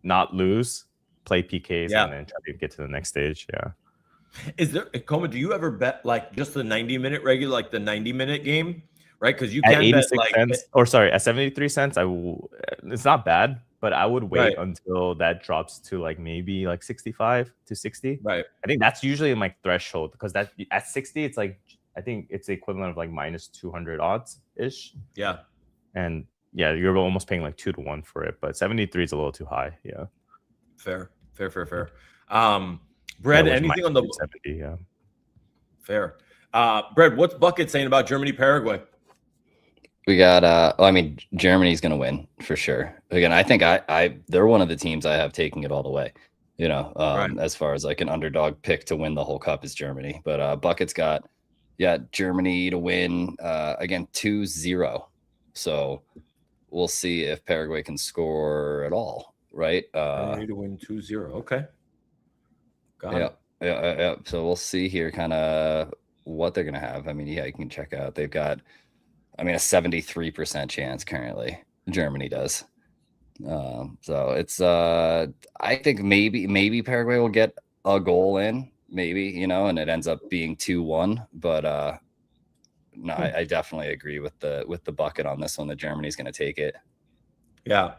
not lose, play PKs, and then try to get to the next stage. Yeah. Is there, Coma, do you ever bet like just the 90-minute regular, like the 90-minute game? Right, because you can at 86 bet like cents, or sorry, at 73 cents. It's not bad, but I would wait until that drops to like maybe like 65 to 60. Right. I think that's usually my threshold, because that at 60, it's like, I think it's the equivalent of like minus 200 odds ish. Yeah. And yeah, you're almost paying like 2 to 1 for it, but 73 is a little too high. Yeah. Fair. Brad, anything on the 70? Yeah. Fair. Brad, what's Bucket saying about Germany, Paraguay? We got Germany's gonna win for sure. Again, I think they're one of the teams I have taking it all the way. As far as like an underdog pick to win the whole cup is Germany. But Bucket's got Germany to win again 2-0. So we'll see if Paraguay can score at all, right? Germany to win 2-0. Okay. Got it. Yeah. So we'll see here kind of what they're gonna have. I mean, you can check out. They've got a 73% chance currently. Germany does. So it's I think maybe Paraguay will get a goal in, maybe, and it ends up being 2-1. But no, I definitely agree with the Bucket on this one that Germany's going to take it. Yeah.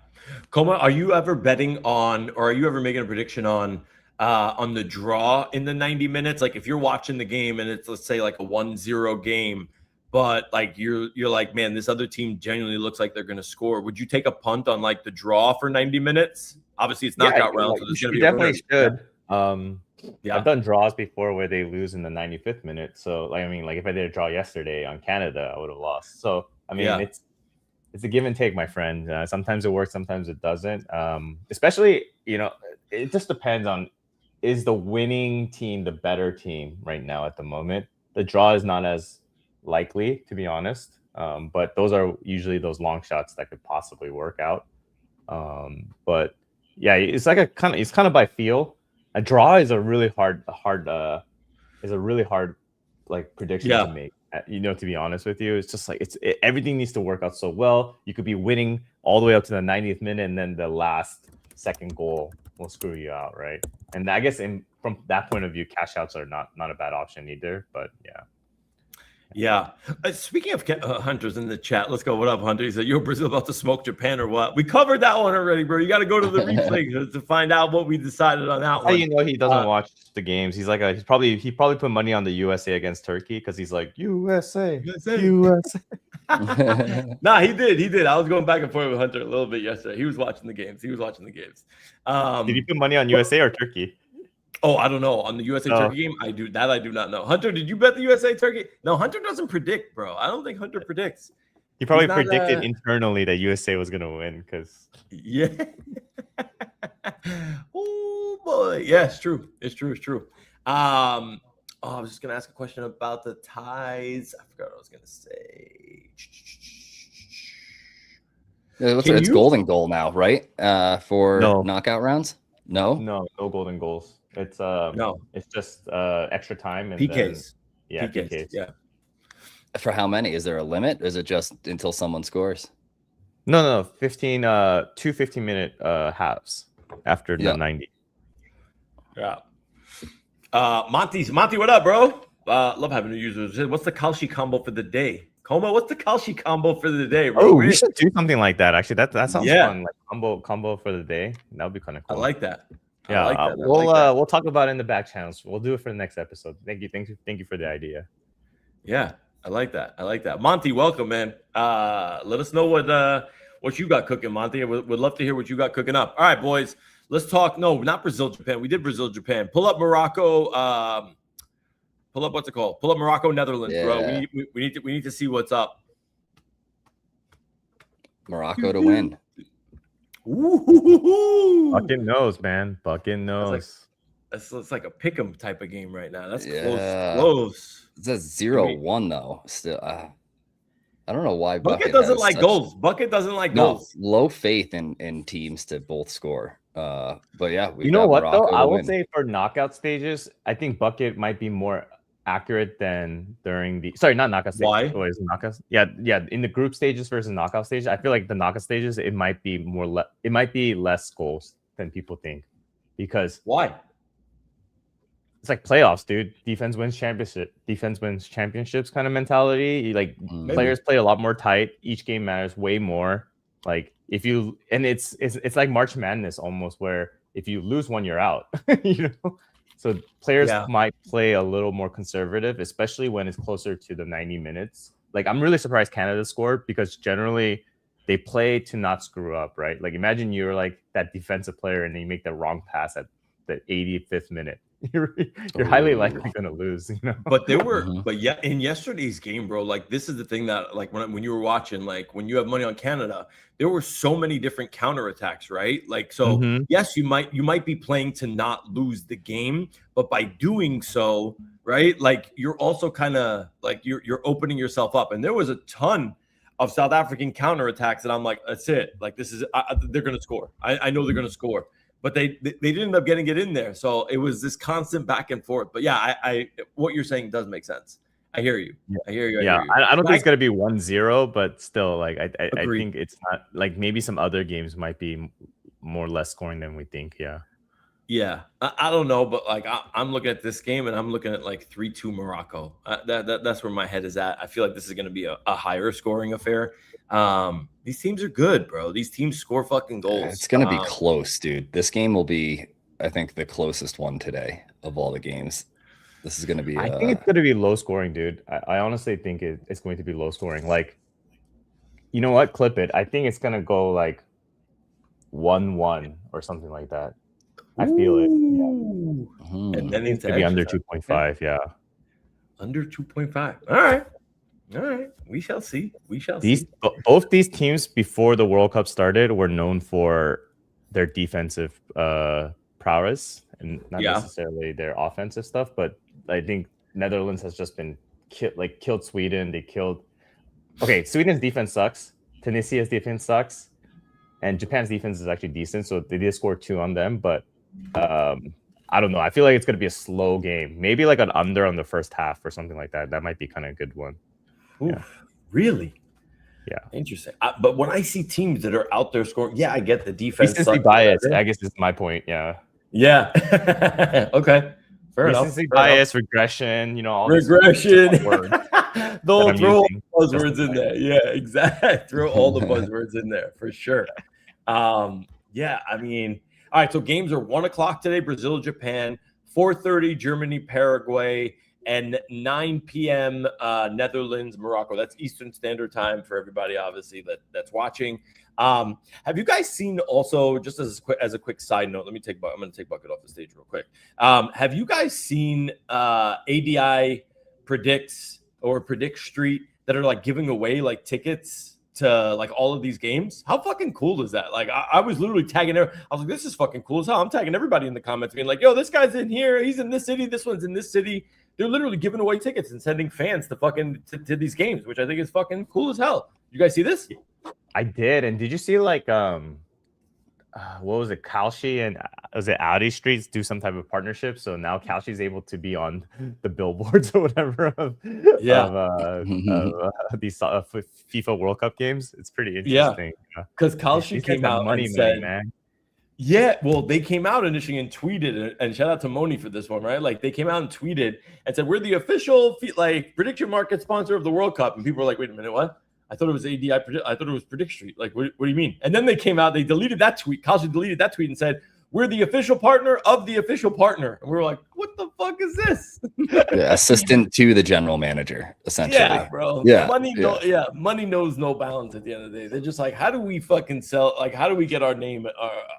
Coma, are you ever betting on, or are you ever making a prediction on the draw in the 90 minutes? Like if you're watching the game and it's, let's say, like a 1-0 game, but like you're like, man, this other team genuinely looks like they're going to score. Would you take a punt on like the draw for 90 minutes? Obviously, it's knockout round, so there's going to be definitely should. I've done draws before where they lose in the 95th minute. So like if I did a draw yesterday on Canada, I would have lost. So it's a give and take, my friend. Sometimes it works, sometimes it doesn't. Especially, it just depends on, is the winning team the better team right now at the moment? The draw is not as likely, to be honest, but those are usually those long shots that could possibly work out. But yeah, it's like it's kind of by feel. A draw is a really hard like prediction to make. To be honest with you, it's just like everything needs to work out so well. You could be winning all the way up to the 90th minute, and then the last second goal will screw you out, right? And I guess from that point of view, cash outs are not a bad option either. But yeah. Speaking of Hunter's in the chat, let's go. What up, Hunter? He said, "Yo, Brazil about to smoke Japan or what?" We covered that one already, bro. You got to go to the replay to find out what we decided on that one. He doesn't watch the games. He's like he probably put money on the USA against Turkey because he's like USA. Nah, he did. I was going back and forth with Hunter a little bit yesterday. He was watching the games. Did you put money on USA or Turkey? Oh, I don't know. On the USA Turkey game, I do not know. Hunter, did you bet the USA Turkey? No, Hunter doesn't predict, bro. I don't think Hunter predicts. He probably predicted internally that USA was gonna win because Oh boy. Yeah, it's true. It's true. I was just gonna ask a question about the ties. I forgot what I was gonna say. It's golden goal now, right? For knockout rounds? No golden goals. It's No, it's just extra time and then PKs. yeah, PKs. PKs. Yeah. For how many? Is there a limit? Or is it just until someone scores? No, 15 two 15-minute halves after the Yeah. 90. Yeah. Monty, what up, bro? Love having new users. What's the Kalshi combo for the day? Coma, what's the Kalshi combo for the day, bro? Oh, we should do something like that. Actually, that sounds Yeah. fun. Like combo for the day. That would be kind of I cool. like that. Yeah, I like that. I we'll like that. we'll talk about it in the back channels. We'll do it for the next episode. Thank you for the idea. Yeah, I like that. Monty, welcome, man. Let us know what you got cooking, Monty. We'd love to hear what you got cooking up. All right, boys. Let's talk. No, not Brazil, Japan. We did Brazil, Japan. Pull up Morocco. Pull up what's it called? Pull up Morocco, Netherlands, bro. Yeah. We need to see what's up. Morocco to win. Ooh. Bucket knows, man. Bucket knows. It's like a pick'em type of game right now. That's Yeah. close. It says 0-1 though. Still, I don't know why Bucket Bucket doesn't has like such- goals. Bucket doesn't like No, goals. low faith in teams to both score. But yeah, we You know got what Morocco though? to I will win. say for knockout stages, I think Bucket might be more accurate than during the not knockout stages. Why? Oh, is it knockouts? Yeah. In the group stages versus knockout stages, I feel like the knockout stages it might be it might be less goals than people think because Why? it's like playoffs, dude. Defense wins championships kind of mentality. Like players play a lot more tight. Each game matters way more. Like if you and it's like March Madness almost, where if you lose one, you're out. You know, so players might play a little more conservative, especially when it's closer to the 90 minutes. Like I'm really surprised Canada scored because generally they play to not screw up, right? Like imagine you're like that defensive player and then you make the wrong pass at the 85th minute. You're highly likely going to lose, you know. But there were, but yeah, in yesterday's game, bro. Like this is the thing that, like, when you were watching, like when you have money on Canada, there were so many different counterattacks, right? Like, so yes, you might be playing to not lose the game, but by doing so, right, like you're also kind of like you're opening yourself up. And there was a ton of South African counterattacks that I'm like, that's it. Like this is they're going to score. I know they're going to score. But they didn't end up getting it in there. So it was this constant back and forth. But yeah, I what you're saying does make sense. I hear you. I hear you. I don't think it's gonna be 1-0, but still, like I think it's not like maybe some other games might be more less scoring than we think. Yeah. I don't know, but like I'm looking at this game and I'm looking at like 3-2 Morocco. That's where my head is at. I feel like this is going to be a higher scoring affair. These teams are good, bro. These teams score fucking goals. It's going to be close, dude. This game will be, I think, the closest one today of all the games. This is going to be. I think it's going to be low scoring, dude. I honestly think it's going to be low scoring. Like, you know what? Clip it. I think it's going to go like 1-1 or something like that. I feel it. Yeah. And then it's going to be under 2.5. Yeah. Under 2.5. All right. We shall see. Both these teams before the World Cup started were known for their defensive prowess and not necessarily their offensive stuff. But I think Netherlands has just been killed Sweden. They killed. Okay, Sweden's defense sucks. Tunisia's defense sucks, and Japan's defense is actually decent. So they did score 2 on them, but I don't know. I feel like it's going to be a slow game. Maybe like an under on the first half or something like that. That might be kind of a good one. Really? Yeah. Interesting. But when I see teams that are out there scoring, I get the defense. Recency bias, I guess is my point. Yeah. Okay. Fair enough. Recency bias, regression, all regression. Don't throw all the buzzwords in there. Yeah, exactly. Throw all the buzzwords in there for sure. I mean, all right. So games are 1:00 today, Brazil, Japan, 4:30, Germany, Paraguay, and 9 p.m. Netherlands, Morocco. That's Eastern Standard Time for everybody, obviously, that's watching. Have you guys seen also, just as a quick side note, I'm going to take Bucket off the stage real quick. Have you guys seen ADI Predict Street that are like giving away like tickets to like all of these games? How fucking cool is that? Like I was literally tagging her. I was like, this is fucking cool as hell. I'm tagging everybody in the comments being like, yo, this guy's in here. He's in this city. This one's in this city. They're literally giving away tickets and sending fans to these games, which I think is fucking cool as hell. You guys see this? I did. And did you see like what was it? Kalshi and was it Audi Streets do some type of partnership? So now Kalshi's able to be on the billboards or whatever of these FIFA World Cup games. It's pretty interesting. Because Kalshi These guys came have out money, and said, man. yeah, well, they came out initially and tweeted, and shout out to Moni for this one, right? Like they came out and tweeted and said, we're the official prediction market sponsor of the World Cup. And people were like, wait a minute, what? I thought it was AD. I thought it was Predict Street. Like, what do you mean? And then they came out, they deleted that tweet. Kalshi deleted that tweet and said, we're the official partner of the official partner. And we were like, what the fuck is this? Assistant to the general manager, essentially. Yeah, bro. Yeah. Money knows no bounds at the end of the day. They're just like, how do we fucking sell? Like, how do we get our name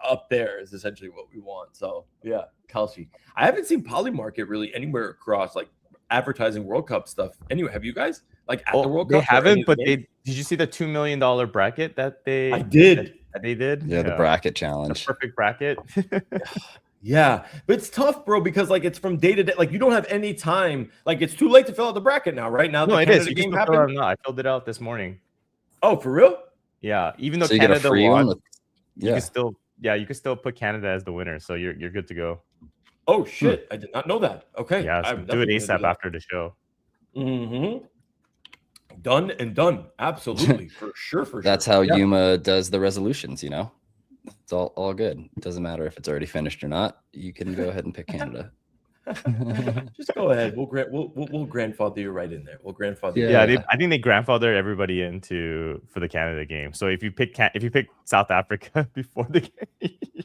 up there is essentially what we want. So, yeah, Kalshi. I haven't seen Polymarket really anywhere across like advertising World Cup stuff. Anyway, have you guys? Like at the World Cup? They haven't, but did you see the $2 million bracket that they? I did. That they did. Yeah, the bracket challenge. The perfect bracket. Yeah, but it's tough, bro, because like it's from day to day. Like you don't have any time. Like it's too late to fill out the bracket now. Right now, no, it is. You game can still fill it out. I filled it out this morning. Oh, for real? Yeah, even though So you get a Canada free won, one. you can still put Canada as the winner, so you're good to go. Oh shit! I did not know that. Okay, Yeah, so do it ASAP after the show. Mm-hmm. Done and done. Absolutely, for sure. That's how Yuma does the resolutions. You know, it's all good. It doesn't matter if it's already finished or not. You can go ahead and pick Canada. Just go ahead. We'll grandfather you right in there. We'll grandfather. Yeah, I think they grandfathered everybody for the Canada game. So if you pick South Africa before the game,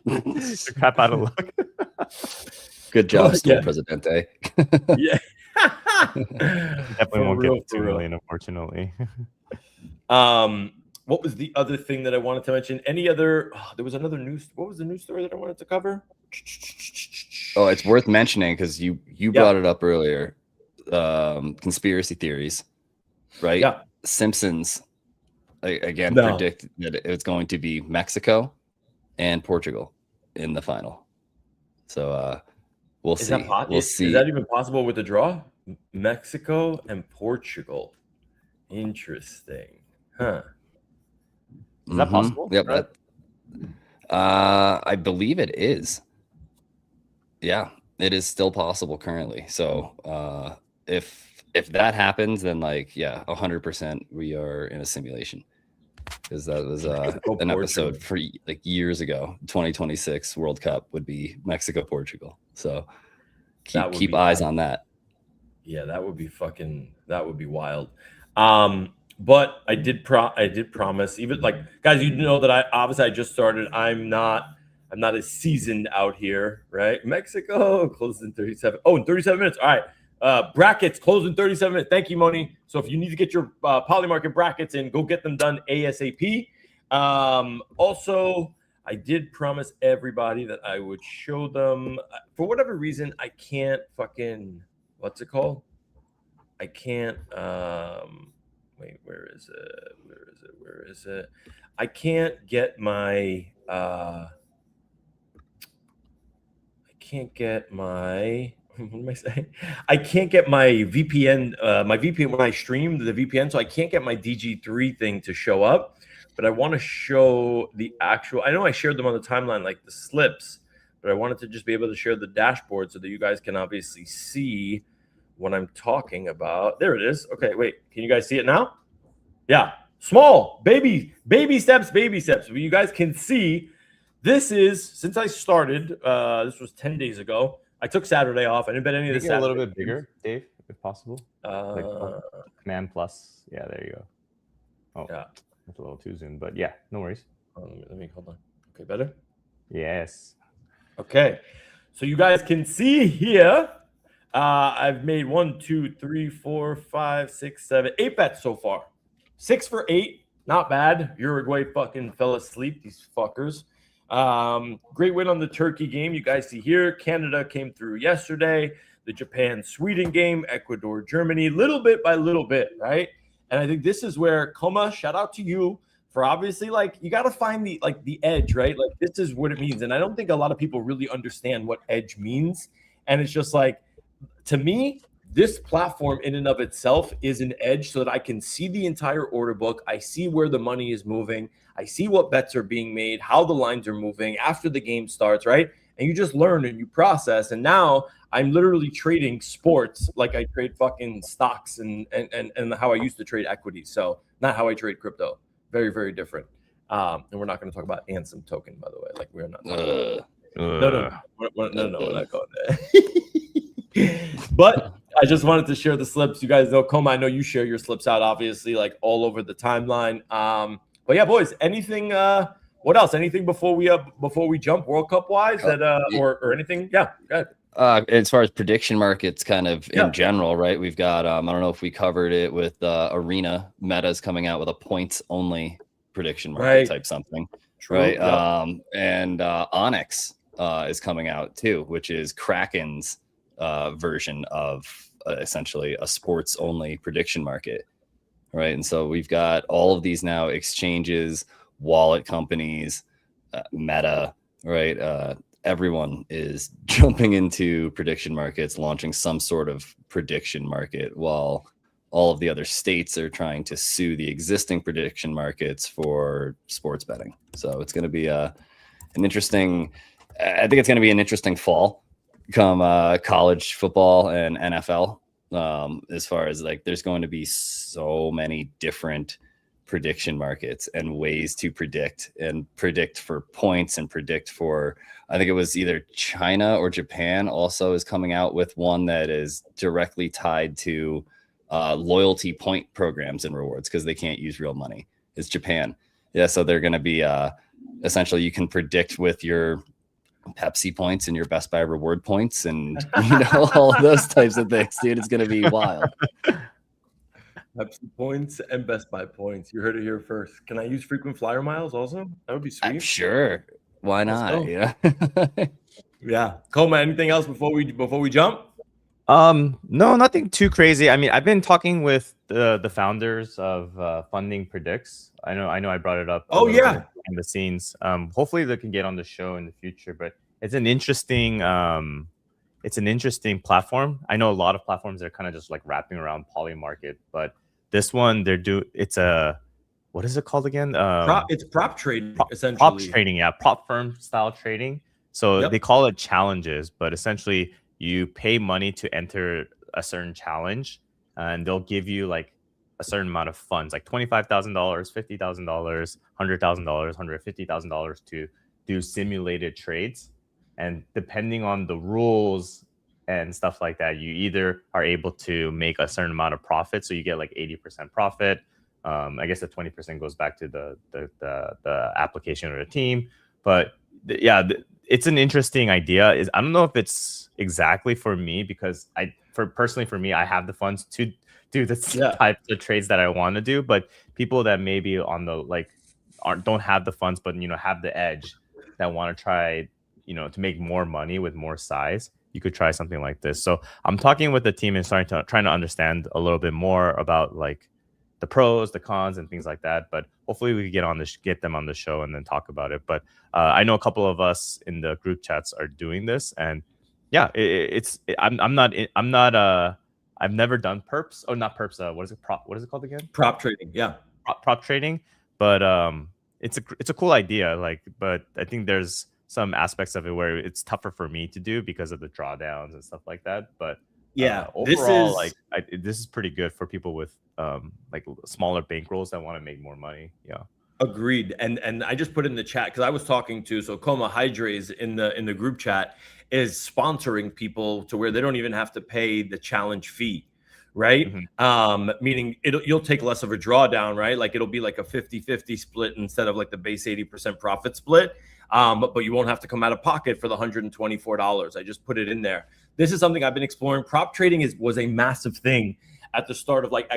you're crap out of luck. Good job, Stool Presidente. Yeah. Definitely won't get 2 million, unfortunately. What was the other thing that I wanted to mention? Any other? There was another news. What was the news story that I wanted to cover? Oh, it's worth mentioning because you brought it up earlier. Conspiracy theories, right? Yeah. Simpsons again predict that it's going to be Mexico and Portugal in the final. So we'll see. We'll see. Is that even possible with the draw? Mexico and Portugal. Interesting. Huh. Is that possible? Yep. Right? I believe it is. Yeah, it is still possible currently. So if that happens, then 100% we are in a simulation. Because that was an episode for like years ago. 2026 World Cup would be Mexico, Portugal. So keep eyes on that. Yeah, that would be wild. But I did promise, even guys, you know that I just started. I'm not as seasoned out here, right? Mexico closed in 37. Oh, in 37 minutes. All right. Brackets closed in 37 minutes. Thank you, Moni. So if you need to get your Polymarket brackets in, go get them done ASAP. Also, I did promise everybody that I would show them. For whatever reason, I can't fucking, what's it called? I can't, wait, where is it? I can't get my, what am I saying? I can't get my VPN, when I stream the VPN, so I can't get my DG3 thing to show up, but I want to show the actual, I know I shared them on the timeline, like the slips, but I wanted to just be able to share the dashboard so that you guys can obviously see what I'm talking about. There it is. Okay, wait, can you guys see it now? Yeah, small, baby steps. But you guys can see, this is, since I started, this was 10 days ago. I took Saturday off. I didn't bet any of this. A little bit bigger, Dave, if possible. Command plus. Yeah, there you go. Oh, yeah, that's a little too zoomed, but yeah, no worries. Let me hold on. Okay, better. Yes. Okay, so you guys can see here. I've made 1, 2, 3, 4, 5, 6, 7, 8 bets so far. 6 for 8, not bad. Uruguay fucking fell asleep, these fuckers. Great win on the Turkey game. You guys see here, Canada came through yesterday. The Japan-Sweden game, Ecuador, Germany, little bit by little bit, right? And I think this is where, Koma, shout out to you for obviously, you got to find the edge, right? Like, this is what it means. And I don't think a lot of people really understand what edge means. And it's just to me, this platform in and of itself is an edge so that I can see the entire order book. I see where the money is moving. I see what bets are being made, how the lines are moving after the game starts, right? And you just learn and you process. And now I'm literally trading sports like I trade fucking stocks and how I used to trade equities. So not how I trade crypto. Very, very different. And we're not going to talk about Ansem token, by the way. Like we're not. No, we're not going there. But I just wanted to share the slips. You guys know, Coma, I know you share your slips out, obviously, like all over the timeline. But yeah, boys, anything? What else? Anything before we jump World Cup wise or anything? Yeah, go ahead. As far as prediction markets, kind of in general, right? We've got I don't know if we covered it with Arena. Meta's coming out with a points only prediction market type something, right? And Onyx is coming out too, which is Kraken's version of essentially a sports only prediction market, right? And so we've got all of these now exchanges, wallet companies, Meta, right? Everyone is jumping into prediction markets, launching some sort of prediction market, while all of the other states are trying to sue the existing prediction markets for sports betting. So it's going to be an interesting, I think it's going to be an interesting fall come college football and NFL, as far as like there's going to be so many different prediction markets and ways to predict for points and predict for, I think it was either China or Japan also is coming out with one that is directly tied to loyalty point programs and rewards because they can't use real money. It's Japan. Yeah. So they're going to be essentially you can predict with your Pepsi points and your Best Buy reward points and all of those types of things, dude. It's going to be wild. Pepsi points and Best Buy points. You heard it here first. Can I use frequent flyer miles also? That would be sweet. I'm sure. Why not? Yeah. Yeah. Coma, anything else before we jump? No, nothing too crazy. I mean, I've been talking with the founders of Funding Predicts. I know I brought it up. Oh yeah, behind the scenes. Hopefully they can get on the show in the future. But it's an interesting platform. I know a lot of platforms are kind of just like wrapping around poly market, but this one it's a, what is it called again? It's prop trading, essentially. Prop trading, yeah, prop firm style trading. So they call it challenges, but essentially you pay money to enter a certain challenge, and they'll give you like a certain amount of funds, like $25,000, $50,000, $100,000, $150,000 to do simulated trades. And depending on the rules and stuff like that, you either are able to make a certain amount of profit, so you get like 80% profit. I guess the 20% goes back to the application or the team. But it's an interesting idea. I don't know if it's exactly for me because personally for me, I have the funds to do the types of trades that I want to do. But people that maybe on the don't have the funds, but have the edge that want to try, to make more money with more size, you could try something like this. So I'm talking with the team and trying to understand a little bit more about like the pros, the cons, and things like that. But hopefully we can get them on the show and then talk about it. But I know a couple of us in the group chats are doing this, and I've never done perps. Oh, not perps. What is it? What is it called again? Prop trading. Yeah. Prop trading. But it's a cool idea. But I think there's some aspects of it where it's tougher for me to do because of the drawdowns and stuff like that. But overall, this is pretty good for people with like smaller bankrolls that want to make more money. Yeah. Agreed. And I just put in the chat because I was talking to Coma Hydrays in the group chat is sponsoring people to where they don't even have to pay the challenge fee, right? Mm-hmm. Meaning you'll take less of a drawdown, right? Like it'll be like a 50-50 split instead of like the base 80% profit split. But you won't have to come out of pocket for the $124. I just put it in there. This is something I've been exploring. Prop trading was a massive thing at the start of like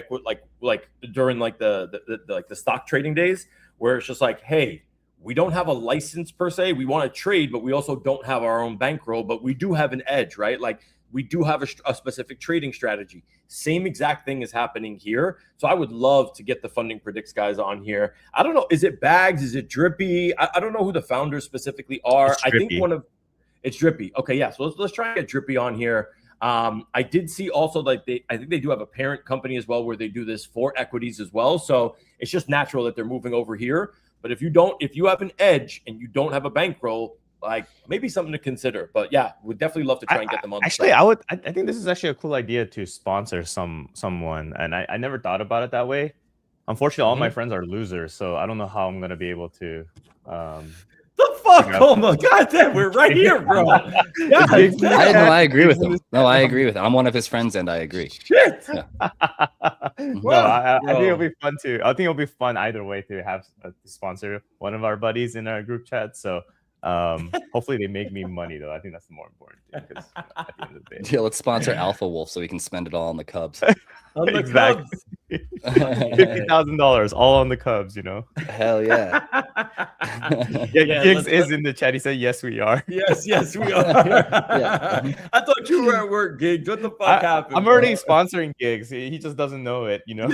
during like the stock trading days, where it's just like, hey, we don't have a license per se. We want to trade, but we also don't have our own bankroll, but we do have an edge, right? Like we do have a specific trading strategy. Same exact thing is happening here. So I would love to get the Funding Predicts guys on here. I don't know. Is it Bags? Is it Drippy? I don't know who the founders specifically are. I think it's Drippy. Okay. Yeah. So let's try and get Drippy on here. I did see also like I think they do have a parent company as well where they do this for equities as well. So it's just natural that they're moving over here. But if you have an edge and you don't have a bankroll, like maybe something to consider. But yeah, we'd definitely love to try and get them on. Actually, I think this is actually a cool idea to sponsor someone, and I never thought about it that way. Unfortunately, all my friends are losers, so I don't know how I'm gonna be able to. The fuck, Como? God damn, we're right here, bro. I agree with him. No, I agree with him. I'm one of his friends, and I agree. Shit. Yeah. I think it'll be fun too. I think it'll be fun either way to have to sponsor one of our buddies in our group chat. So hopefully they make me money though. I think that's the more important thing. Because at the end of the day, yeah, let's sponsor Alpha Wolf so we can spend it all on the Cubs. On the exactly. $50,000 all on the Cubs. You know. Hell yeah. Giggs is in the chat. He said, "Yes, we are." Yes, we are. I thought you were at work, Giggs. What the fuck happened? I'm already sponsoring Giggs. He just doesn't know it. You know.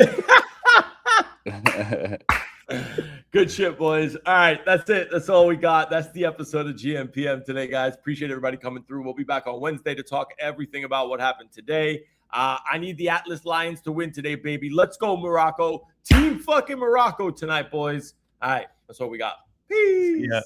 Good shit, boys. All right, that's it. That's all we got. That's the episode of gmPM today, guys. Appreciate everybody coming through. We'll be back on Wednesday to talk everything about what happened today. I need the Atlas Lions to win today, baby. Let's go, Morocco. Team fucking Morocco tonight, boys. All right, that's what we got. Peace. Yeah.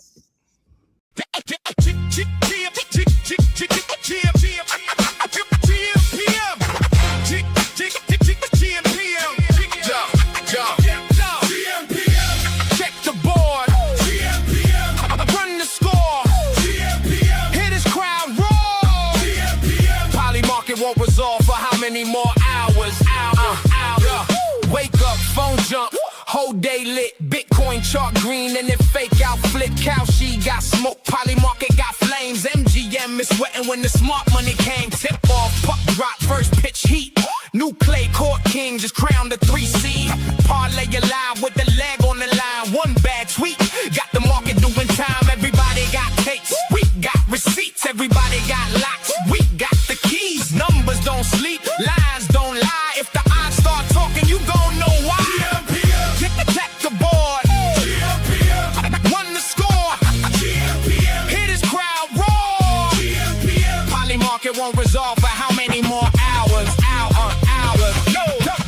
Check the board. Run the score. Hear this crowd roar. Poly market won't resolve for how many more hours? Wake up, phone jump. Whole day lit, Bitcoin chart green and it fake out flip. Cow she got smoke, Poly market got flames. MGM is sweating when the smart money came. Tip off, puck drop, first pitch heat. New clay court king just crowned the 3 seed. Parlay alive with the leg on the line. One bad tweet, got the market doing time. Everybody got tapes, we got receipts. Everybody got locks, we got the keys. Numbers don't sleep, lines don't lie. If the odds start talking, you gon' know why. Check the board. Won the score. Hear this crowd roar. Poly market won't resolve for how many more hours?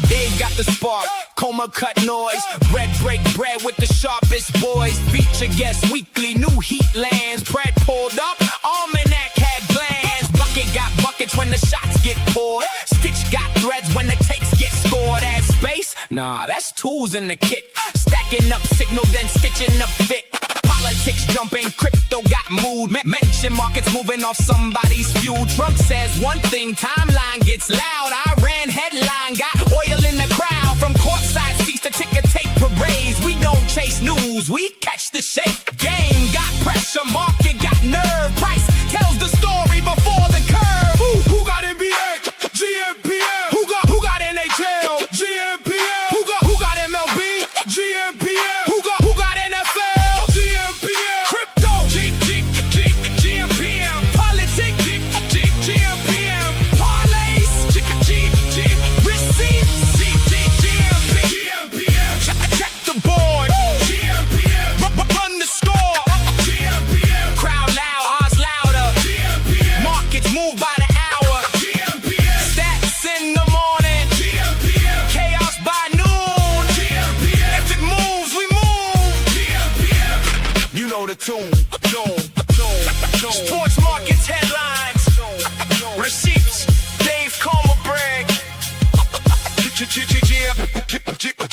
They got the spark. Coma cut noise. Bread break bread with the sharpest boys. Feature guest weekly. New heat lands. Bread pulled up. Almanac had glands. Bucket got buckets when the shots get poured. Stitch got threads when the takes get scored. Add space? Nah, that's tools in the kit. Stacking up signal, then stitching up fit. Politics jumping, crypto got mood. Mention markets moving off somebody's fuel. Trump says one thing, timeline gets loud. Iran headline got oil in the crowd. From courtside seats to ticker tape parades. We don't chase news, we catch the shape. Game got pressure, market got nerve. Price tells the story before the curve. Who got NBA? gmPM. Who got NHL? gmPM. Who got MLB? gmPM. Who got NFL? gmPM. Crypto. gmPM. Politics. gmPM. Parlays. Receipts. gmPM. Check the board. gmPM. Run the score. gmPM. Crowd loud, odds louder. gmPM. Markets move by the hour. gmPM. Stats in the morning. gmPM. Chaos by noon. gmPM. If it moves, we move. gmPM. You know the tune. Sports markets headlines. Receipts. Dave Comer brag.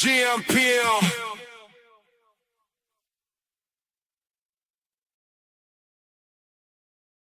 gmPM.